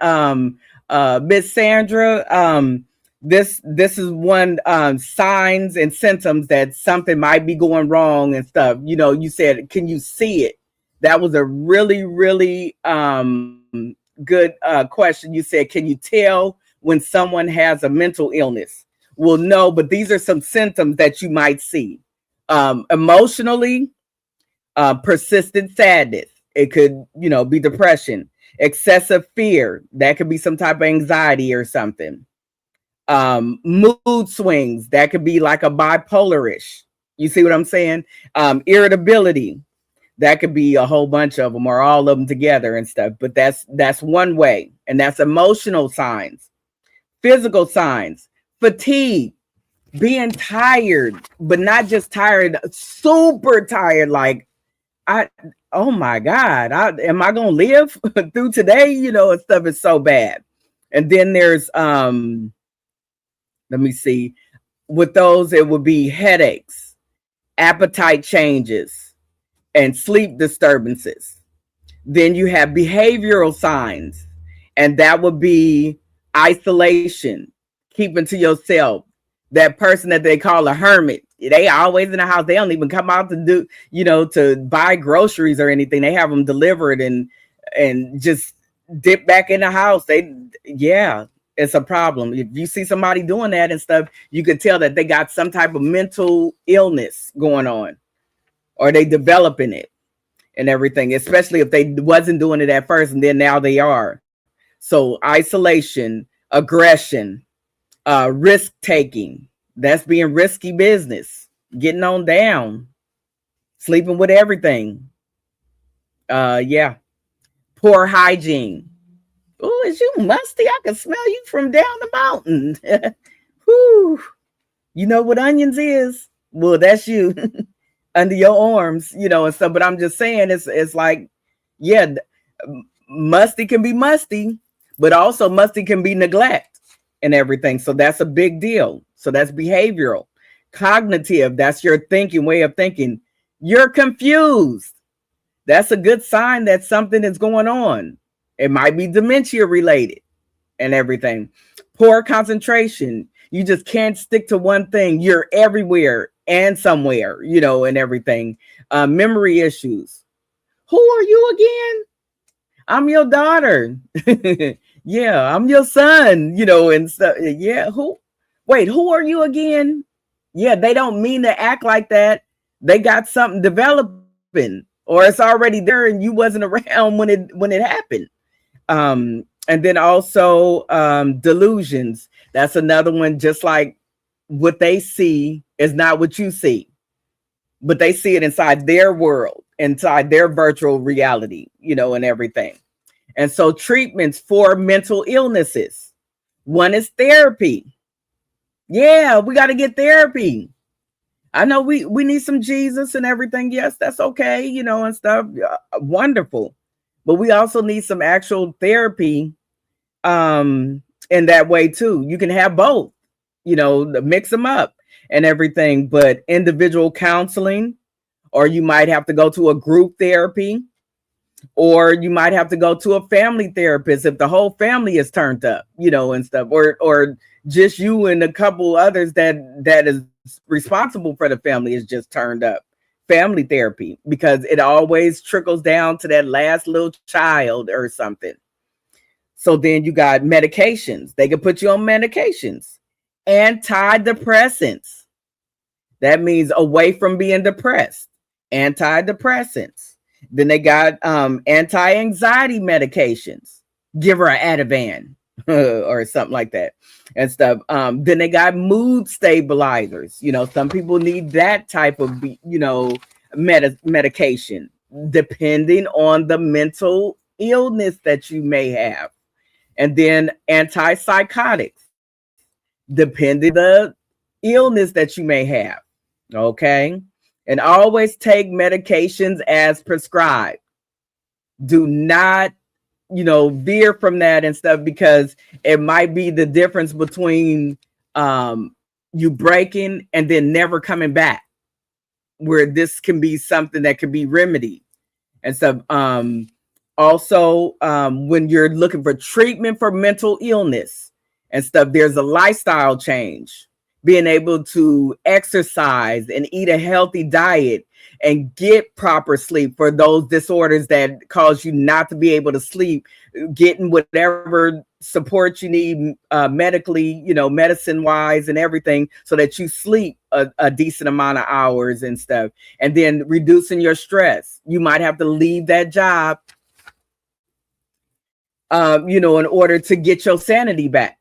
Miss Sandra, this is one signs and symptoms that something might be going wrong and stuff. You said, can you see it? That was a really, really good question. You said, can you tell when someone has a mental illness? Well, no, but these are some symptoms that you might see. Emotionally, persistent sadness. It could, be depression, excessive fear. That could be some type of anxiety or something. Mood swings. That could be like a bipolarish. You see what I'm saying? Irritability. That could be a whole bunch of them or all of them together and stuff. But that's one way. And that's emotional signs. Physical signs. Fatigue. Being tired, but not just tired, super tired. Like, oh my God, am I going to live through today? And stuff is so bad. And then there's, let me see. With those, it would be headaches, appetite changes, and sleep disturbances. Then you have behavioral signs, and that would be isolation, keeping to yourself. That person that they call a hermit, they always in the house. They don't even come out to do, to buy groceries or anything. They have them delivered and just dip back in the house. It's a problem. If you see somebody doing that and stuff, you could tell that they got some type of mental illness going on, or they developing it and everything, especially if they wasn't doing it at first and then now they are. So isolation, aggression, risk taking, that's being risky business, getting on down, sleeping with everything. Poor hygiene. Oh, is you musty? I can smell you from down the mountain. Whew. You know what onions is? Well, that's you under your arms, and stuff. But I'm just saying, it's like, Musty can be musty, but also musty can be neglect and everything. So that's a big deal. So that's behavioral. Cognitive, that's your thinking, way of thinking. You're confused. That's a good sign that something is going on. It might be dementia related and everything. Poor concentration. You just can't stick to one thing. You're everywhere and somewhere, and everything. Memory issues. Who are you again? I'm your daughter. Yeah, I'm your son, and stuff. Yeah, who are you again? Yeah, they don't mean to act like that. They got something developing, or it's already there and you wasn't around when it happened. And then also delusions. That's another one, just like what they see is not what you see, but they see it inside their world, inside their virtual reality, and everything. And so treatments for mental illnesses. One is therapy. Yeah, we got to get therapy. I know we need some Jesus and everything. Yes, that's okay, and stuff. Wonderful. But we also need some actual therapy in that way too. You can have both, mix them up and everything. But individual counseling, or you might have to go to a group therapy, or you might have to go to a family therapist if the whole family is turned up, and stuff, or just you and a couple others that is responsible for the family is just turned up. Family therapy, because it always trickles down to that last little child or something. So then you got medications. They can put you on medications. Antidepressants. That means away from being depressed. Antidepressants. Then they got anti-anxiety medications. Give her an Ativan or something like that and stuff. Then they got mood stabilizers. Some people need that type of, medication, depending on the mental illness that you may have. And then antipsychotics, depending on the illness that you may have. Okay. And always take medications as prescribed. Do not, veer from that and stuff, because it might be the difference between you breaking and then never coming back, where this can be something that can be remedied and stuff. Also, when you're looking for treatment for mental illness and stuff, there's a lifestyle change. Being able to exercise and eat a healthy diet and get proper sleep for those disorders that cause you not to be able to sleep, getting whatever support you need medically, medicine wise and everything, so that you sleep a decent amount of hours and stuff. And then reducing your stress. You might have to leave that job, in order to get your sanity back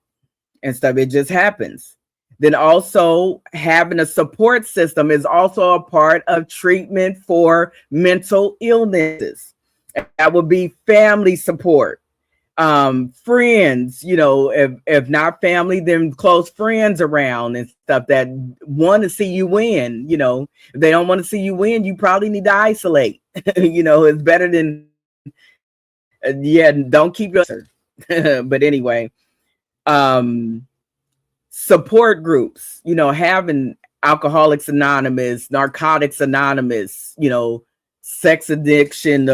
and stuff. It just happens. Then also having a support system is also a part of treatment for mental illnesses. That would be family support, friends, if not family, then close friends around and stuff that want to see you win. If they don't want to see you win, you probably need to isolate. It's better than, don't keep your but anyway, support groups, having Alcoholics Anonymous, Narcotics Anonymous, Sex Addiction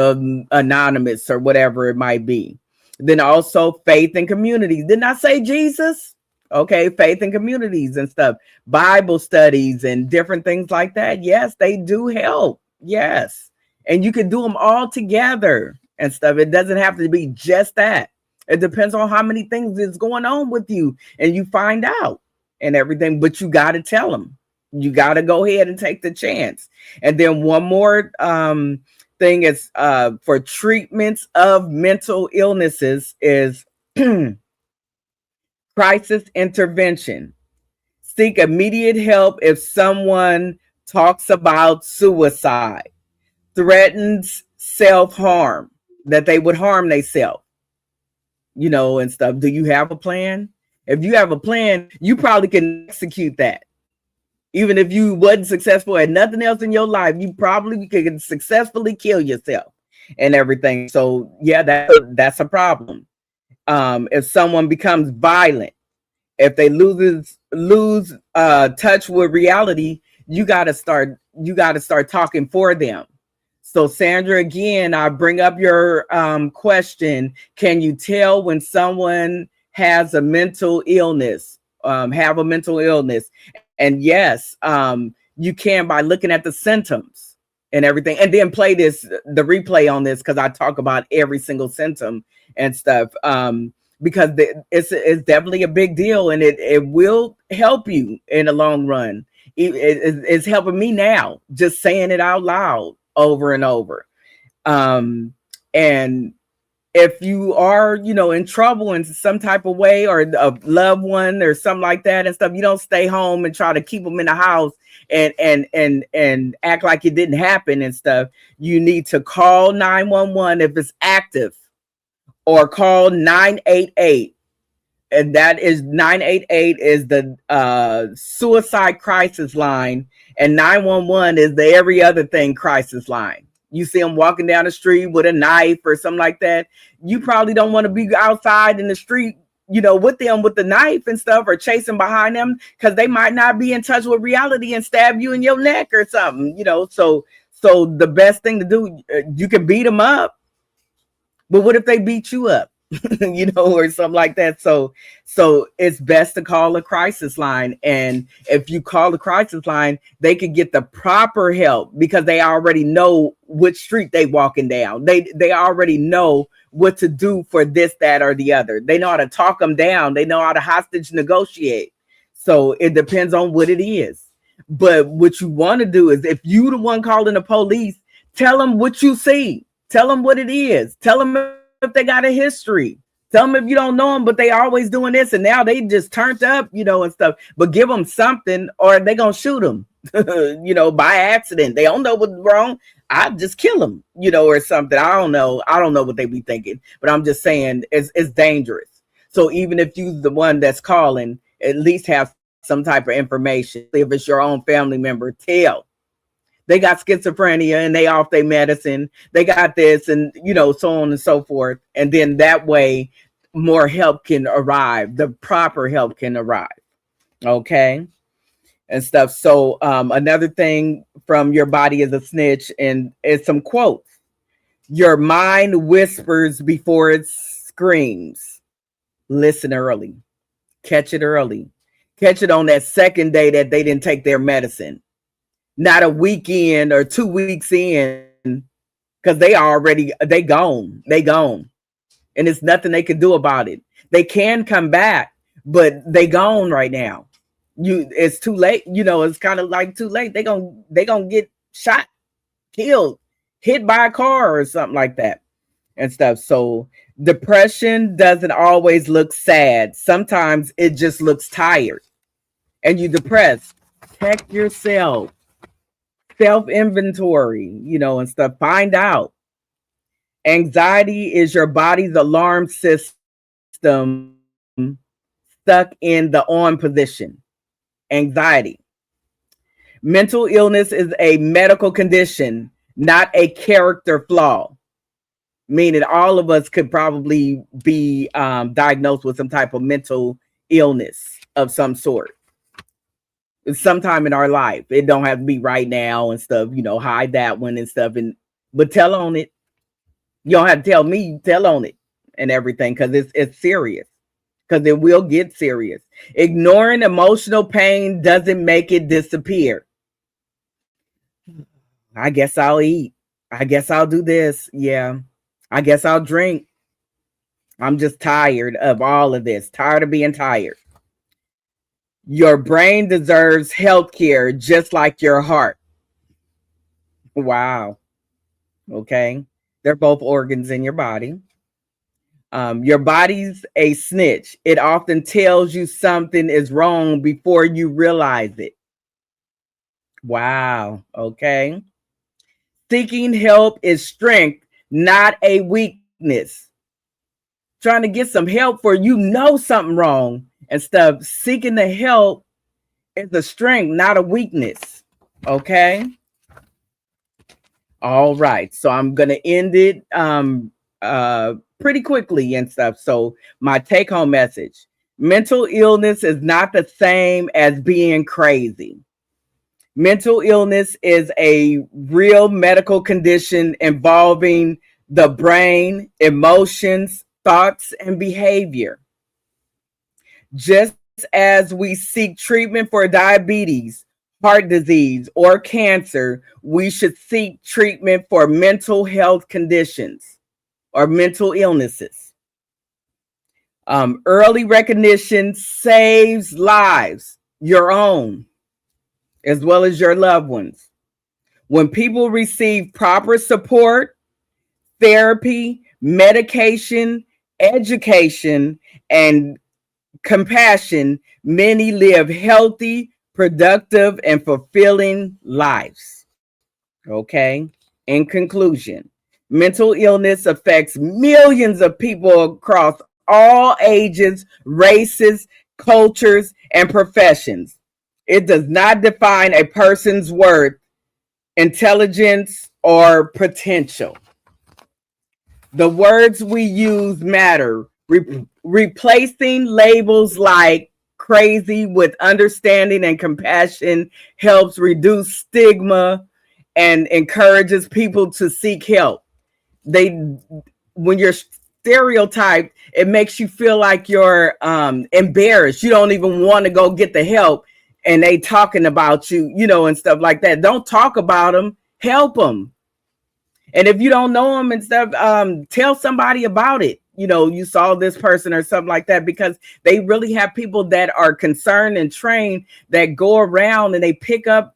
Anonymous, or whatever it might be. Then also faith and communities. Didn't I say Jesus? Okay, faith and communities and stuff. Bible studies and different things like that. Yes, they do help. Yes. And you can do them all together and stuff. It doesn't have to be just that. It depends on how many things is going on with you, and you find out and everything, but you got to tell them. You got to go ahead and take the chance. And then one more thing is for treatments of mental illnesses is crisis intervention. Seek immediate help if someone talks about suicide, threatens self-harm, that they would harm themselves, and stuff. Do you have a plan? If you have a plan, you probably can execute that. Even if you wasn't successful at nothing else in your life, you probably could successfully kill yourself and everything. So yeah, that's a problem. If someone becomes violent, if they lose touch with reality, you got to start talking for them. So Sandra, again, I bring up your question. Can you tell when someone has a mental illness, have a mental illness? And yes, you can by looking at the symptoms and everything, and then play the replay on this, because I talk about every single symptom and stuff. Because it's definitely a big deal, and it will help you in the long run. It's helping me now, just saying it out loud over and over. And if you are, in trouble in some type of way, or a loved one or something like that and stuff, you don't stay home and try to keep them in the house and act like it didn't happen and stuff. You need to call 911 if it's active, or call 988. And that is 988 is the suicide crisis line, and 911 is the every other thing crisis line. You see them walking down the street with a knife or something like that, you probably don't want to be outside in the street, with them with the knife and stuff, or chasing behind them, because they might not be in touch with reality and stab you in your neck or something. So the best thing to do, you can beat them up, but what if they beat you up? Or something like that. So it's best to call a crisis line. And if you call the crisis line, they can get the proper help, because they already know which street they walking down. They already know what to do for this, that, or the other. They know how to talk them down. They know how to hostage negotiate. So it depends on what it is. But what you want to do is, if you the one calling the police, tell them what you see. Tell them what it is. Tell them if they got a history. Tell them if you don't know them, but they always doing this, and now they just turned up, and stuff. But give them something, or they gonna shoot them, by accident. They don't know what's wrong. I just kill them, or something. I don't know what they be thinking, but I'm just saying it's dangerous. So even if you the one that's calling, at least have some type of information. If it's your own family member, tell. They got schizophrenia and they off their medicine. They got this, and so on and so forth. And then that way, more help can arrive. The proper help can arrive. Okay, and stuff. So another thing from Your Body is a Snitch, and it's some quotes. Your mind whispers before it screams. Listen early. Catch it early. Catch it on that second day that they didn't take their medicine. Not a weekend or 2 weeks in, because they gone. And it's nothing they can do about it. They can come back, but they gone right now. It's too late. It's kind of like too late. They gonna get shot, killed, hit by a car or something like that and stuff. So depression doesn't always look sad. Sometimes it just looks tired, and you depressed. Check yourself. Self-inventory, and stuff. Find out. Anxiety is your body's alarm system stuck in the on position. Anxiety. Mental illness is a medical condition, not a character flaw. Meaning all of us could probably be diagnosed with some type of mental illness of some sort. Sometime in our life. It don't have to be right now and stuff, hide that one and stuff, but tell on it. You don't have to tell me, tell on it and everything, because it's serious, because it will get serious. Ignoring emotional pain doesn't make it disappear. I guess I'll eat. I guess I'll do this. Yeah. I guess I'll drink. I'm just tired of all of this. Tired of being tired. Your brain deserves health care just like your heart. Wow. Okay. They're both organs in your body. Your body's a snitch. It often tells you something is wrong before you realize it. Wow. Okay. Seeking help is strength, not a weakness. Trying to get some help for something wrong and stuff. Seeking the help is a strength, not a weakness. Okay. All right. So I'm going to end it pretty quickly and stuff. So my take home message: mental illness is not the same as being crazy. Mental illness is a real medical condition involving the brain, emotions, thoughts, and behavior. Just as we seek treatment for diabetes, heart disease, or cancer, we should seek treatment for mental health conditions or mental illnesses. Early recognition saves lives, your own, as well as your loved ones. When people receive proper support, therapy, medication, education, and compassion, many live healthy, productive, and fulfilling lives. Okay. In conclusion, mental illness affects millions of people across all ages, races, cultures, and professions. It does not define a person's worth, intelligence, or potential. The words we use matter. Replacing labels like crazy with understanding and compassion helps reduce stigma and encourages people to seek help. They, when you're stereotyped, it makes you feel like you're embarrassed. You don't even want to go get the help, and they talking about you, and stuff like that. Don't talk about them. Help them. And if you don't know them and stuff, tell somebody about it. You saw this person or something like that, because they really have people that are concerned and trained that go around and they pick up,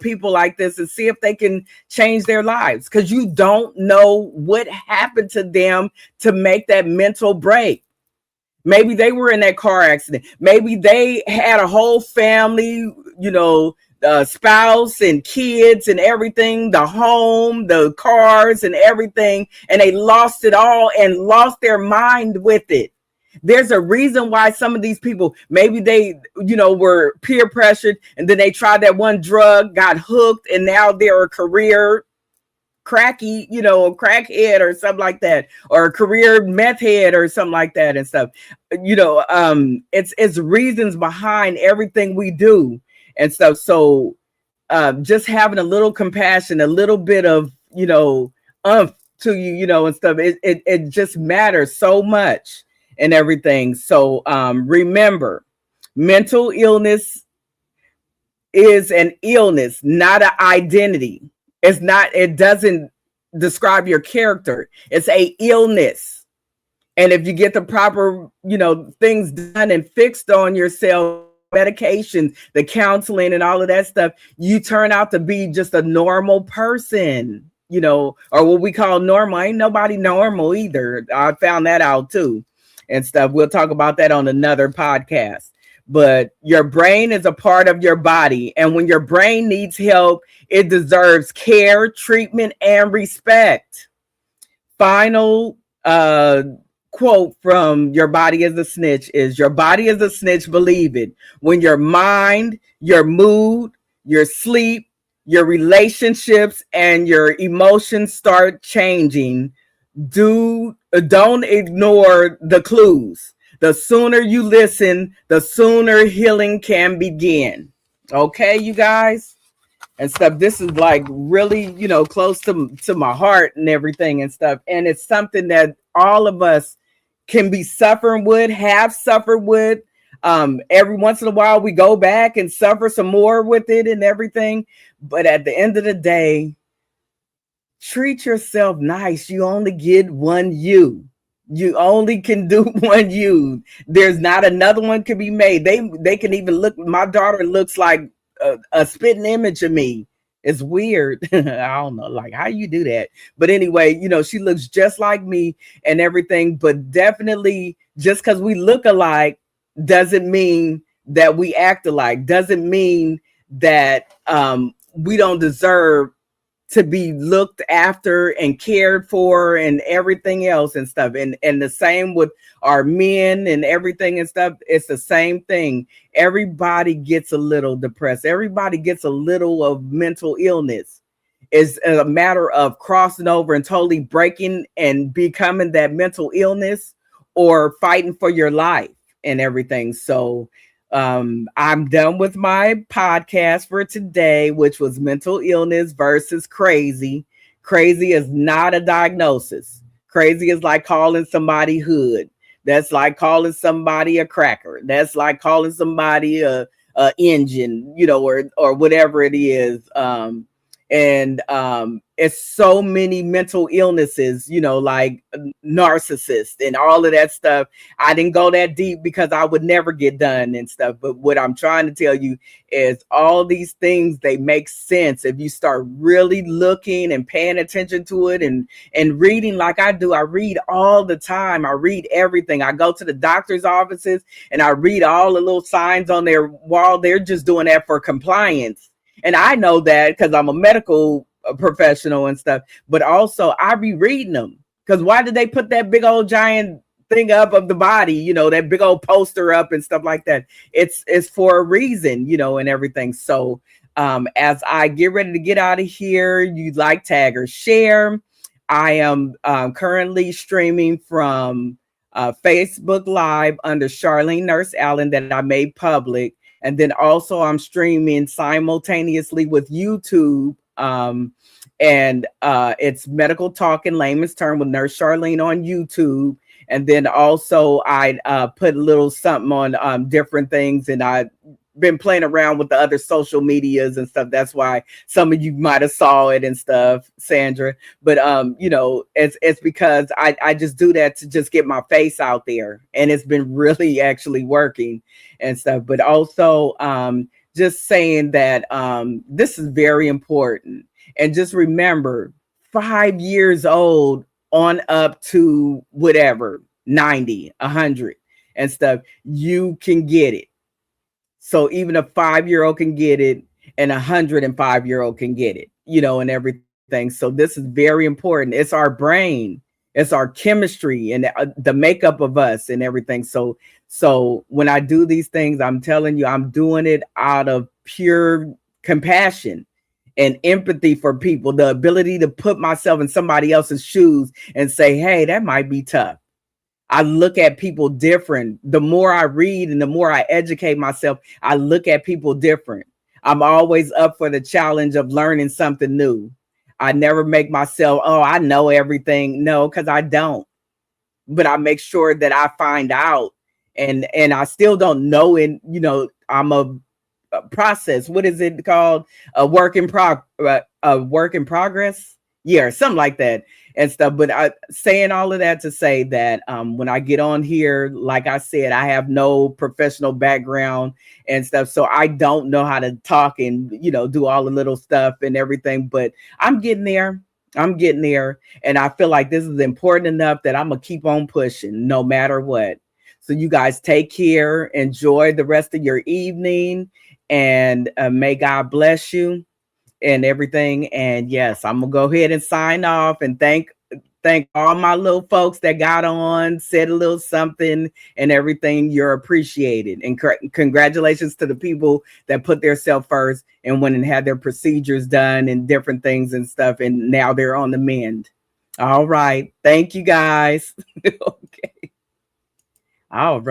people like this and see if they can change their lives. Because you don't know what happened to them to make that mental break. Maybe they were in that car accident. Maybe they had a whole family, spouse and kids and everything, the home, the cars and everything, and they lost it all and lost their mind with it. There's a reason why some of these people, maybe they, were peer pressured, and then they tried that one drug, got hooked, and now they're a career cracky, a crackhead or something like that, or a career meth head or something like that and stuff. It's reasons behind everything we do and stuff. So just having a little compassion, a little bit of, to you, and stuff, it just matters so much and everything. So remember, mental illness is an illness, not an identity. It doesn't describe your character. It's a illness. And if you get the proper, things done and fixed on yourself, medications, the counseling and all of that stuff, you turn out to be just a normal person, or what we call normal. Ain't nobody normal either. I found that out too and stuff. We'll talk about that on another podcast. But your brain is a part of your body. And when your brain needs help, it deserves care, treatment, and respect. Final quote from Your Body is a Snitch is, your body is a snitch, believe it. When your mind, your mood, your sleep, your relationships, and your emotions start changing, don't ignore the clues. The sooner you listen, the sooner healing can begin. Okay, you guys? And stuff. This is like really, close to my heart and everything and stuff. And it's something that all of us can be suffering with, have suffered with. Every once in a while, we go back and suffer some more with it and everything. But at the end of the day, treat yourself nice. You only get one you. You only can do one you. There's not another one can be made. They can even look. My daughter looks like a spitting image of me. It's weird. I don't know, like how you do that. But anyway, she looks just like me and everything. But definitely, just because we look alike doesn't mean that we act alike. Doesn't mean that we don't deserve to be looked after and cared for and everything else and stuff. And the same with our men and everything and stuff. It's the same thing. Everybody gets a little depressed. Everybody gets a little of mental illness. is a matter of crossing over and totally breaking and becoming that mental illness, or fighting for your life and everything. So I'm done with my podcast for today, which was mental illness versus crazy. Crazy is not a diagnosis. Crazy is like calling somebody hood. That's like calling somebody a cracker. That's like calling somebody a engine, or whatever it is. And it's so many mental illnesses, like narcissist and all of that stuff. I didn't go that deep because I would never get done and stuff. But what I'm trying to tell you is all these things, they make sense if you start really looking and paying attention to it, and reading like I do. I read all the time. I read everything. I go to the doctor's offices and I read all the little signs on their wall. They're just doing that for compliance. And I know that because I'm a medical professional and stuff, but also I be reading them, because why did they put that big old giant thing up of the body, that big old poster up and stuff like that? It's for a reason, and everything. So as I get ready to get out of here, you like, tag, or share. I am currently streaming from Facebook Live under Charlene Nurse Allen that I made public. And then also I'm streaming simultaneously with YouTube. And it's Medical Talk in Layman's Term with Nurse Charlene on YouTube. And then also I put a little something on different things, and I've been playing around with the other social medias and stuff. That's why some of you might have saw it and stuff, Sandra. But it's because I just do that to just get my face out there, and it's been really actually working and stuff. But also just saying that this is very important. And just remember, 5 years old on up to whatever, 90, 100 and stuff, you can get it. So even a 5-year-old can get it, and 105-year-old can get it, and everything. So this is very important. It's our brain, it's our chemistry, and the makeup of us and everything. So when I do these things, I'm telling you, I'm doing it out of pure compassion and empathy for people, the ability to put myself in somebody else's shoes and say, hey, that might be tough. I look at people different. The more I read and the more I educate myself, I look at people different. I'm always up for the challenge of learning something new. I never make myself, oh, I know everything. No, because I don't. But I make sure that I find out, and I still don't know. And I'm a process. What is it called? A work in progress. Yeah, something like that and stuff. But I saying all of that to say that when I get on here, like I said, I have no professional background and stuff, so I don't know how to talk and do all the little stuff and everything. But I'm getting there. And I feel like this is important enough that I'm gonna keep on pushing no matter what. So you guys take care. Enjoy the rest of your evening, and may God bless you and everything. And yes, I'm gonna go ahead and sign off and thank all my little folks that got on, said a little something and everything. You're appreciated, and congratulations to the people that put their self first and went and had their procedures done and different things and stuff, and now they're on the mend. All right, thank you guys. Okay, all right.